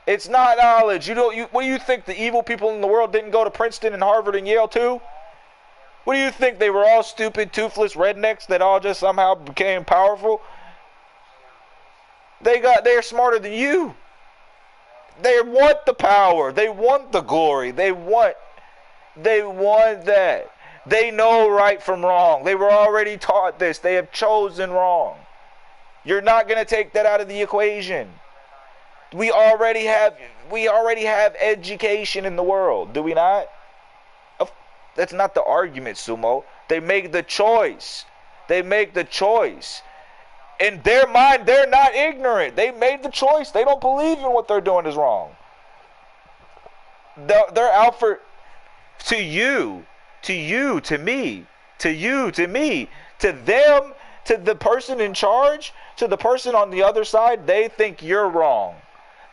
It's not knowledge. What do you think, the evil people in the world didn't go to Princeton and Harvard and Yale too? What do you think, they were all stupid, toothless rednecks that all just somehow became powerful? They're smarter than you. They want the power. They want the glory. They want that. They know right from wrong. They were already taught this. They have chosen wrong. You're not going to take that out of the equation. We already have education in the world, do we not? That's not the argument, Sumo. They make the choice. They make the choice. In their mind, they're not ignorant. They made the choice. They don't believe in what they're doing is wrong. They're out for, to you, to me, to them, to the person in charge, to the person on the other side. They think you're wrong.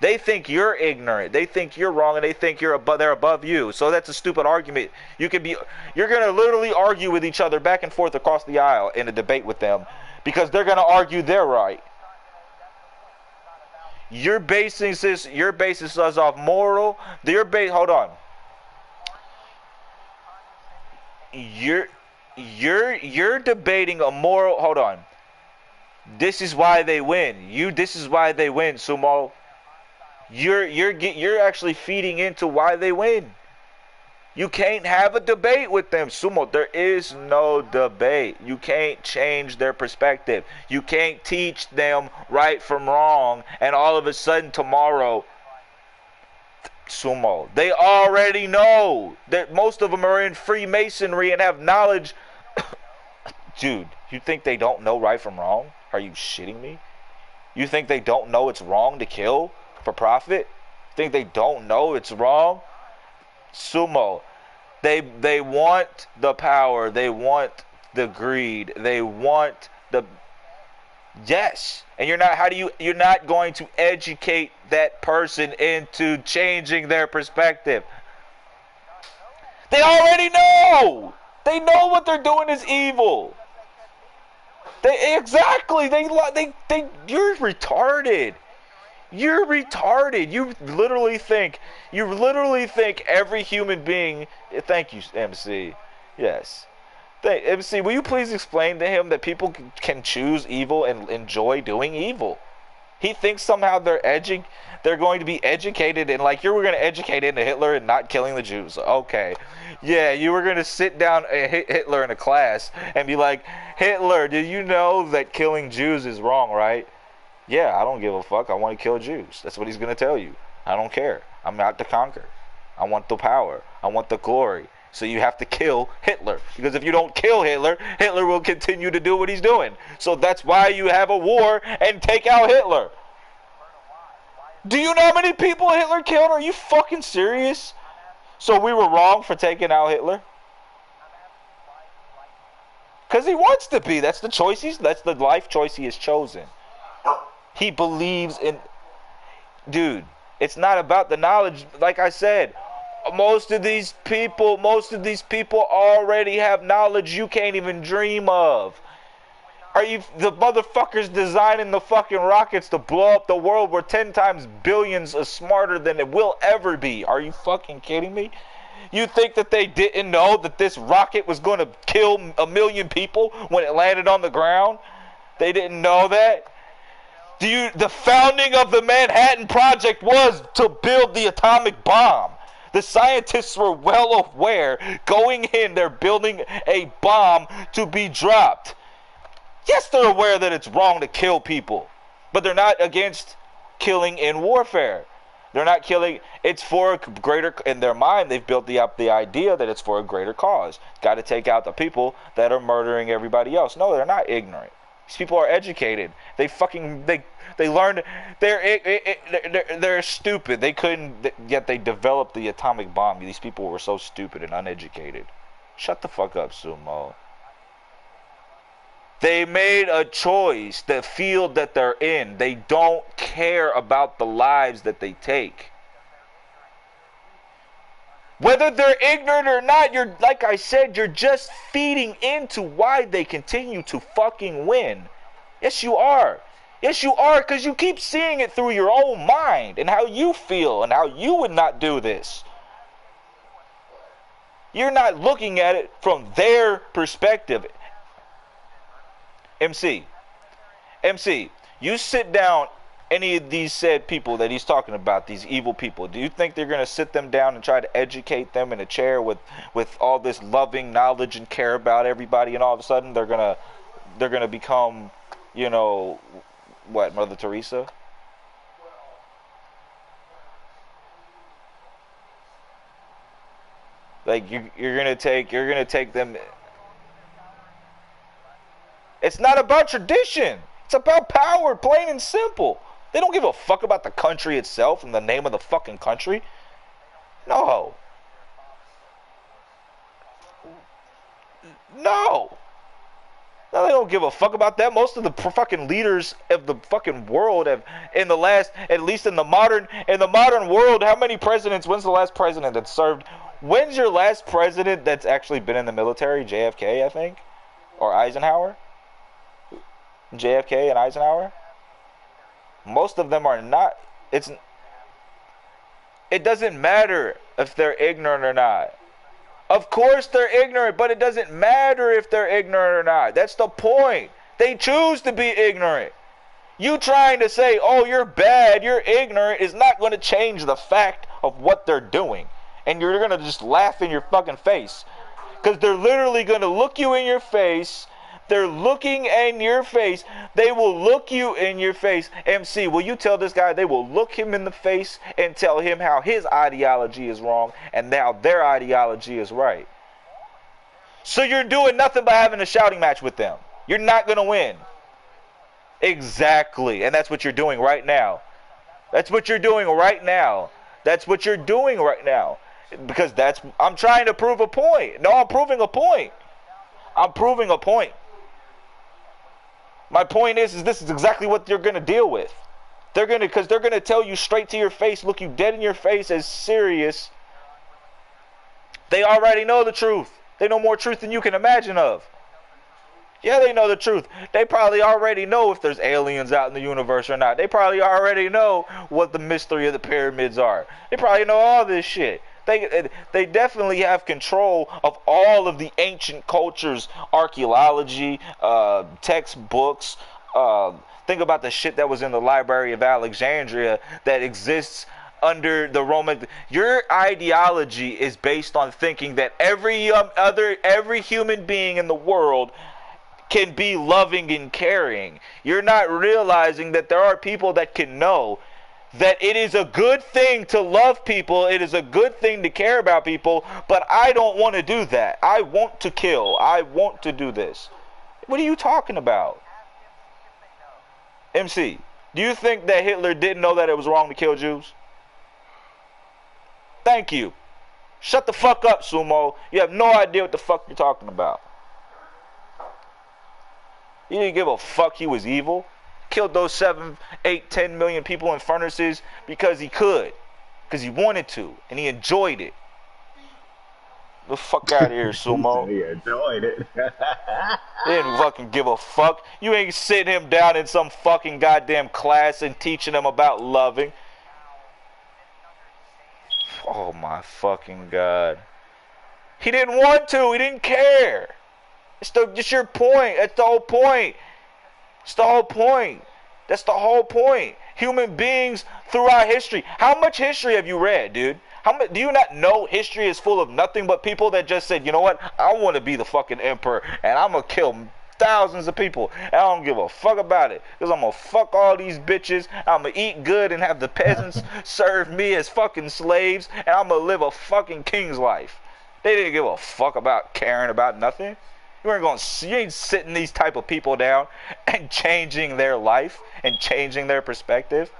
They think you're ignorant. They think you're wrong, and they think they're above you. So that's a stupid argument. You're going to literally argue with each other back and forth across the aisle in a debate with them. Because they're going to argue they're right. You're basing us off moral. Hold on. You're debating a moral. Hold on. This is why they win. This is why they win, Sumo. You're actually feeding into why they win. You can't have a debate with them, Sumo. There is no debate. You can't change their perspective. You can't teach them right from wrong, and all of a sudden tomorrow, Sumo, they already know that most of them are in Freemasonry and have knowledge. Dude, you think they don't know right from wrong? Are you shitting me? You think they don't know it's wrong to kill for profit? Think they don't know it's wrong? Sumo, they want the power, they want the greed, they want the, yes, and you're not going to educate that person into changing their perspective. They already know. They know what they're doing is evil. You're retarded. You're retarded. You literally think every human being. Thank you, MC. Yes. MC, will you please explain to him that people can choose evil and enjoy doing evil? He thinks somehow they're going to be educated, and like you were going to educate into Hitler and not killing the Jews. Okay. Yeah, you were going to sit down and hit Hitler in a class and be like, Hitler, did you know that killing Jews is wrong, right? Yeah, I don't give a fuck. I want to kill Jews. That's what he's going to tell you. I don't care. I'm out to conquer. I want the power. I want the glory. So you have to kill Hitler. Because if you don't kill Hitler, Hitler will continue to do what he's doing. So that's why you have a war and take out Hitler. Do you know how many people Hitler killed? Are you fucking serious? So we were wrong for taking out Hitler? Because he wants to be. That's the choice that's the life choice he has chosen. He believes in... Dude, it's not about the knowledge. Like I said, most of these people already have knowledge you can't even dream of. Are you the motherfuckers designing the fucking rockets to blow up the world were 10 times billions smarter than it will ever be? Are you fucking kidding me? You think that they didn't know that this rocket was going to kill 1 million people when it landed on the ground? They didn't know that? The founding of the Manhattan Project was to build the atomic bomb. The scientists were well aware going in, they're building a bomb to be dropped. Yes, they're aware that it's wrong to kill people, but they're not against killing in warfare. They're not killing. It's for a greater, in their mind, they've built up the idea that it's for a greater cause. Got to take out the people that are murdering everybody else. No, they're not ignorant. These people are educated. They learned. They're stupid. They couldn't. Yet they developed the atomic bomb. These people were so stupid and uneducated. Shut the fuck up, Sumo. They made a choice. The field that they're in. They don't care about the lives that they take. Whether they're ignorant or not, you're, like I said, you're just feeding into why they continue to fucking win. Yes, you are. Yes, you are, because you keep seeing it through your own mind and how you feel and how you would not do this. You're not looking at it from their perspective. MC, you sit down any of these said people that he's talking about, these evil people, do you think they're going to sit them down and try to educate them in a chair with all this loving knowledge and care about everybody, and all of a sudden they're going to become, you know, what, Mother Teresa? Like you're going to take them. It's not about tradition. It's about power, plain and simple. They don't give a fuck about the country itself and the name of the fucking country. No. No. No, they don't give a fuck about that. Most of the fucking leaders of the fucking world have, in the last, at least in the modern world, how many presidents, when's the last president that served? When's your last president that's actually been in the military? JFK, I think? Or Eisenhower? JFK and Eisenhower? Most of them are not. It doesn't matter if they're ignorant or not. Of course they're ignorant, but it doesn't matter if they're ignorant or not. That's the point. They choose to be ignorant. You trying to say, oh, you're bad, you're ignorant, is not going to change the fact of what they're doing. And you're going to just laugh in your fucking face. Because they're literally going to look you in your face. They're looking in your face. They will look you in your face. MC, will you tell this guy they will look him in the face and tell him how his ideology is wrong and now their ideology is right? So you're doing nothing by having a shouting match with them. You're not going to win. Exactly. And that's what you're doing right now. That's what you're doing right now. That's what you're doing right now. Because I'm trying to prove a point. No, I'm proving a point. I'm proving a point. My point is this is exactly what you're going to deal with. Because they're going to tell you straight to your face, look you dead in your face as serious. They already know the truth. They know more truth than you can imagine of. Yeah, they know the truth. They probably already know if there's aliens out in the universe or not. They probably already know what the mystery of the pyramids are. They probably know all this shit. They definitely have control of all of the ancient cultures, archaeology, textbooks. Think about the shit that was in the Library of Alexandria that exists under the Roman. Your ideology is based on thinking that every human being in the world can be loving and caring. You're not realizing that there are people that can know that it is a good thing to love people, it is a good thing to care about people, but I don't want to do that. I want to kill. I want to do this. What are you talking about? MC, do you think that Hitler didn't know that it was wrong to kill Jews? Thank you. Shut the fuck up, Sumo. You have no idea what the fuck you're talking about. He didn't give a fuck he was evil. Killed those 7, 8, 10 million people in furnaces because he could. Because he wanted to. And he enjoyed it. The fuck out of here, Sumo. He enjoyed it. He didn't fucking give a fuck. You ain't sitting him down in some fucking goddamn class and teaching him about loving. Oh my fucking God. He didn't want to. He didn't care. It's just your point. That's the whole point. It's the whole point. That's the whole point. Human beings throughout history. How much history have you read, dude? Do you not know history is full of nothing but people that just said, you know what? I want to be the fucking emperor and I'm going to kill thousands of people. And I don't give a fuck about it. Because I'm going to fuck all these bitches. I'm going to eat good and have the peasants serve me as fucking slaves. And I'm going to live a fucking king's life. They didn't give a fuck about caring about nothing. You ain't sitting these type of people down and changing their life and changing their perspective.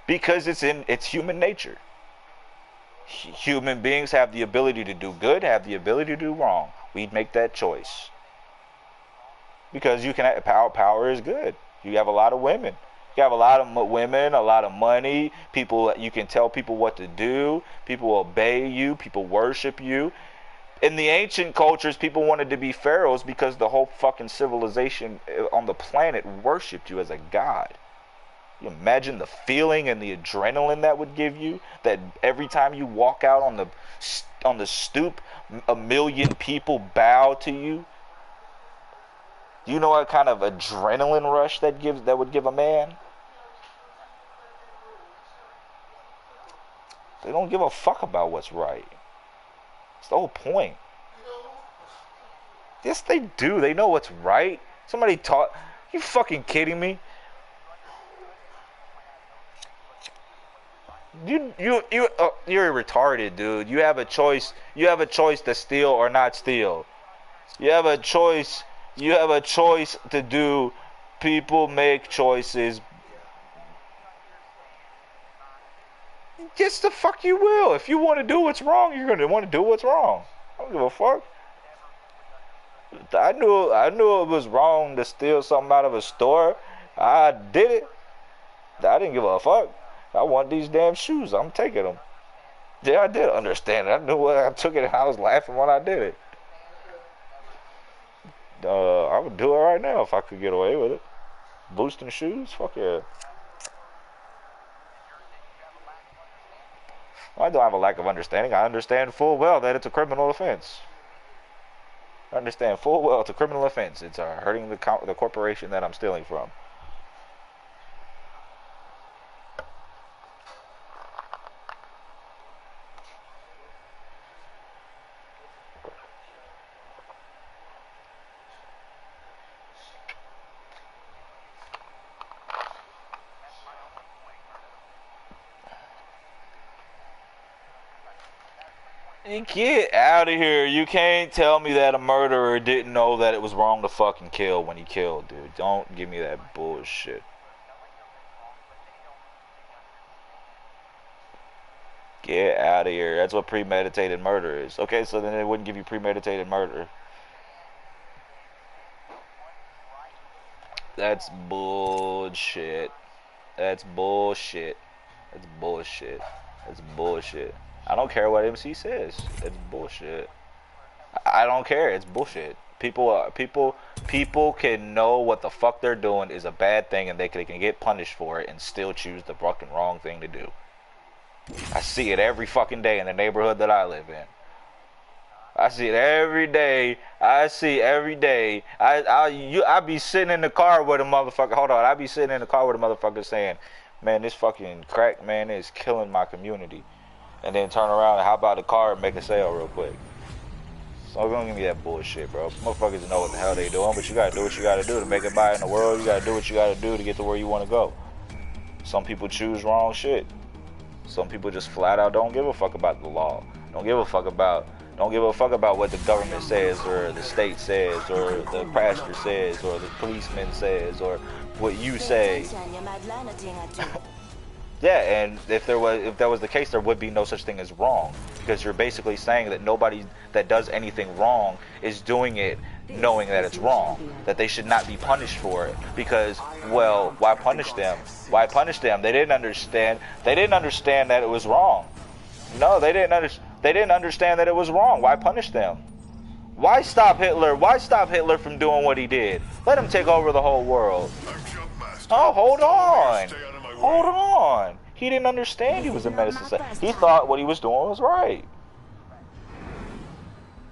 Because it's human nature. Human beings have the ability to do good, have the ability to do wrong. We'd make that choice. Because you can have power is good. You have a lot of women. You have a lot of women, a lot of money. People, you can tell people what to do. People obey you. People worship you. In the ancient cultures, people wanted to be pharaohs because the whole fucking civilization on the planet worshipped you as a god. You imagine the feeling and the adrenaline that would give you, that every time you walk out on the stoop, 1 million people bow to you. Do you know what kind of adrenaline rush that would give a man? They don't give a fuck about what's right. It's the whole point. Yes, they do. They know what's right. Somebody taught. You fucking kidding me? You're retarded, dude. You have a choice. You have a choice to steal or not steal. You have a choice. You have a choice to do. People make choices. Yes, the fuck you will. If you want to do what's wrong, you're gonna want to do what's wrong. I don't give a fuck. I knew it was wrong to steal something out of a store. I did it. I didn't give a fuck. I want these damn shoes. I'm taking them. Yeah, I did understand it. I knew I took it and I was laughing when I did it. I would do it right now if I could get away with it. Boosting shoes? Fuck yeah. I don't have a lack of understanding. I understand full well that it's a criminal offense. I understand full well it's a criminal offense. It's hurting the corporation that I'm stealing from. Get out of here. You can't tell me that a murderer didn't know that it was wrong to fucking kill when he killed, dude. Don't give me that bullshit. Get out of here. That's what premeditated murder is. Okay, so then it wouldn't give you premeditated murder. That's bullshit. That's bullshit. That's bullshit. That's bullshit. I don't care what MC says. It's bullshit. I don't care. It's bullshit. People can know what the fuck they're doing is a bad thing, and they can get punished for it, and still choose the fucking wrong thing to do. I see it every fucking day in the neighborhood that I live in. I see it every day. I be sitting in the car with a motherfucker. Hold on, I be sitting in the car with a motherfucker saying, "Man, this fucking crack, man, is killing my community." And then turn around and hop out the car and make a sale real quick. So don't give me that bullshit, bro. Motherfuckers know what the hell they doing, but you gotta do what you gotta do to make it by in the world. You gotta do what you gotta do to get to where you want to go. Some people choose wrong shit. Some people just flat out don't give a fuck about the law. Don't give a fuck about what the government says, or the state says, or the pastor says, or the policeman says, or what you say. Yeah, and if that was the case, there would be no such thing as wrong, because you're basically saying that nobody that does anything wrong is doing it knowing that it's wrong, that they should not be punished for it, because, well, why punish them? Why punish them? They didn't understand that it was wrong. No, they didn't understand that it was wrong. Why punish them? Why stop Hitler? Why stop Hitler from doing what he did? Let him take over the whole world. Oh, hold on. Hold on. He didn't understand he was a medicine. He thought what he was doing was right.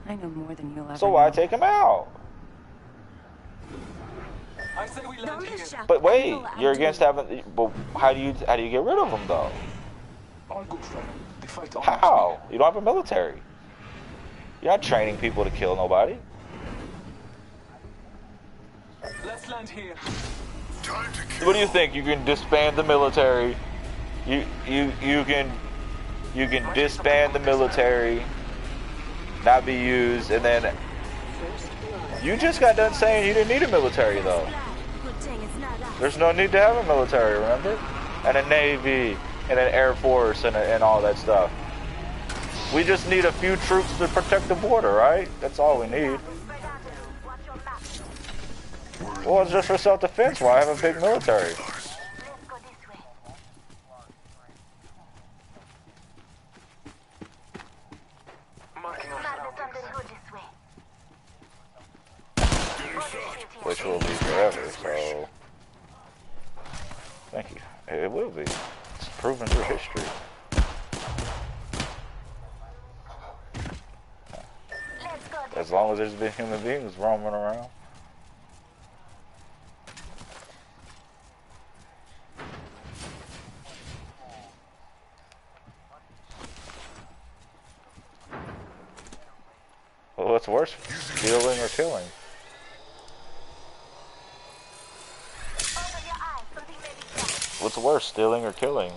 I know more than you'll ever So why know. take him out? I say we land here. But wait, you're against having. But how do you get rid of them though? All good friend. They fight all How? You don't have a military. You're not training people to kill nobody. Let's land here. Time to kill. What do you think? You can disband the military. You can disband the military, not be used, and then you just got done saying you didn't need a military though. There's no need to have a military, remember? And a navy and an air force and all that stuff. We just need a few troops to protect the border, right? That's all we need. Well, it's just for self-defense. Why have a big military? Marking our surroundings. Which will be forever, so... Thank you. It will be. It's proven through history. As long as there's been human beings roaming around. Well, what's worse, stealing or killing? What's worse, stealing or killing?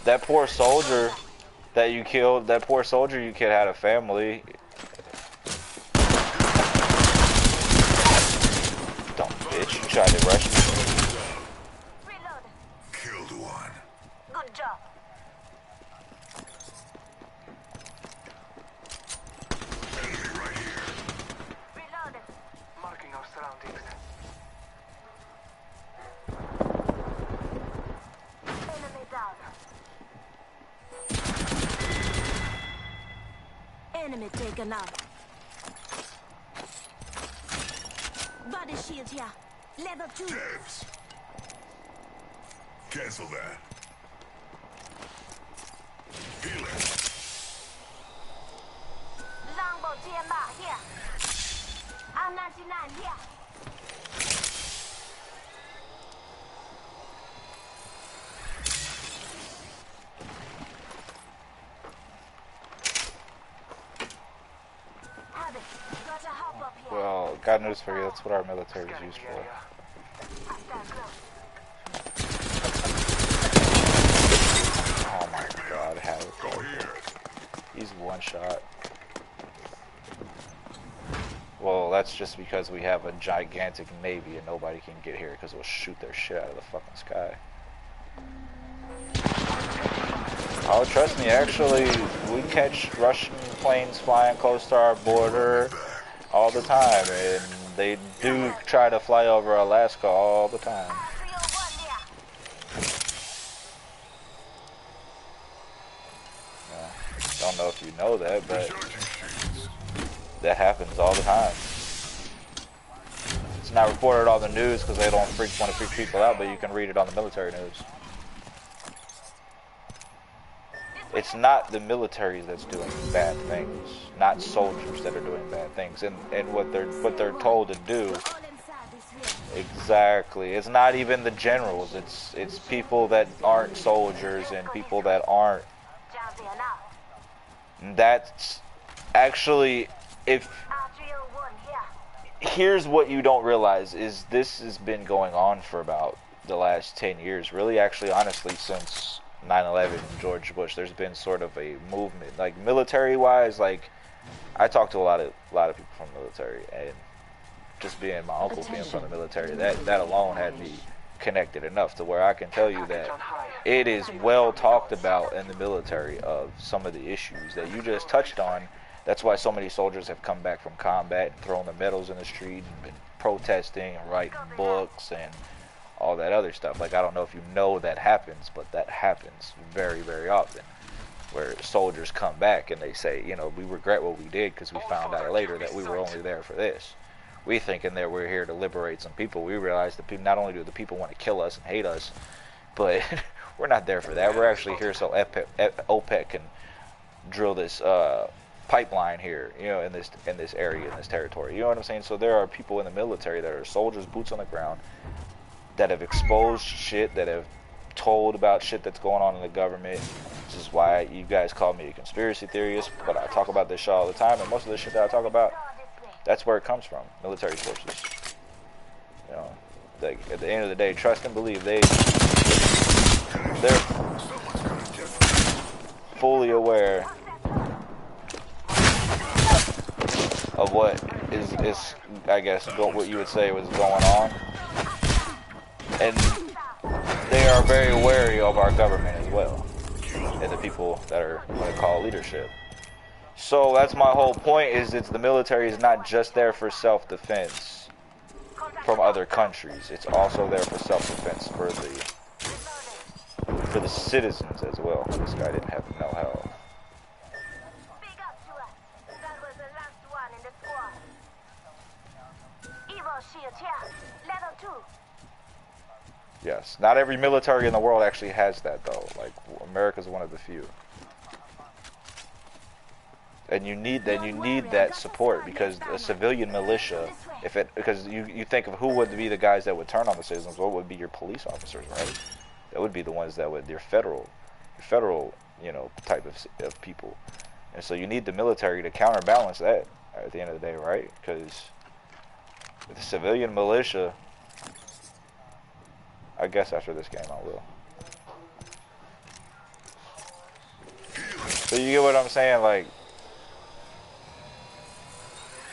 That poor soldier that you killed, that poor soldier you killed had a family. Dumb bitch, you tried to rush me. Killed one. Good job. Enemy right here. Reloaded. Marking our surroundings. Enemy down. Enemy taken out. Body shield here. Level 2. Devs. Cancel that. Healing. Longbow GMR here. I'm 99 here. Have it. Got a hop up here. Well, got news for you, that's what our military is used for. I stand close. Oh my god, have it. Go here. He's one shot. Well, that's just because we have a gigantic navy and nobody can get here because we'll shoot their shit out of the fucking sky. Oh, trust me, actually, we catch Russian planes flying close to our border all the time, and they do try to fly over Alaska all the time. Don't know if you know that, but that happens all the time. It's not reported on the news because they don't want to freak people out, but you can read it on the military news. It's not the military that's doing bad things, not soldiers that are doing bad things, and what they're told to do. Exactly. It's not even the generals. It's people that aren't soldiers and people that aren't. That's actually, if here's what you don't realize is this has been going on for about the last 10 years. Really, actually, honestly, since 9/11 and George Bush, there's been sort of a movement, like military-wise. Like, I talk to a lot of people from the military, and just being my uncle being from the military, that alone had me connected enough to where I can tell you that it is well talked about in the military of some of the issues that you just touched on. That's why so many soldiers have come back from combat and thrown their medals in the street and been protesting and writing books and all that other stuff. Like, I don't know if you know that happens, but that happens very, very often, where soldiers come back and they say, you know, we regret what we did because we found out later that we were only there for this. We thinking that we're here to liberate some people. We realize that people, not only do the people want to kill us and hate us, but we're not there for that. We're actually here so OPEC can drill this pipeline here, you know, in this area, in this territory. You know what I'm saying? So there are people in the military that are soldiers, boots on the ground, that have exposed shit, that have told about shit that's going on in the government. This is why you guys call me a conspiracy theorist, but I talk about this shit all the time, and most of the shit that I talk about, that's where it comes from, military forces. You know, like, at the end of the day, trust and believe they're fully aware of what is I guess what you would say was going on, and they are very wary of our government as well, and the people that are what I call leadership. So that's my whole point, is it's the military is not just there for self-defense from other countries. It's also there for self-defense for the citizens as well. This guy didn't have no health. Yes, not every military in the world actually has that though. Like, America's one of the few. And you need that support, because a civilian militia, because you think of who would be the guys that would turn on the citizens. What would be your police officers, right? That would be the ones that would, your federal, you know, type of people. And so you need the military to counterbalance that at the end of the day, right? Because the civilian militia, I guess after this game I will. So you get what I'm saying? Like,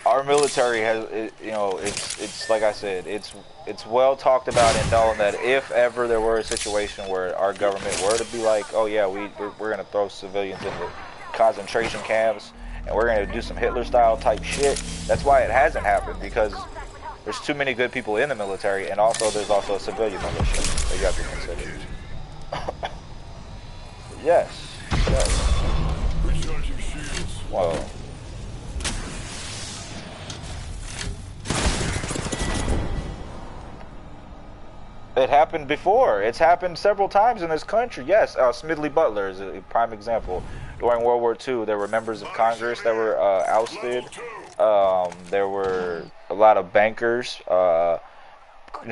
our military has, you know, it's like I said, it's well talked about and known that if ever there were a situation where our government were to be like, oh yeah, we're gonna throw civilians into concentration camps and we're gonna do some Hitler style type shit, that's why it hasn't happened, because there's too many good people in the military, and also there's also a civilian militia that you have to consider. Yes. Well, it happened before. It's happened several times in this country. Yes, Smedley Butler is a prime example. During World War II, there were members of Congress that were ousted. There were a lot of bankers.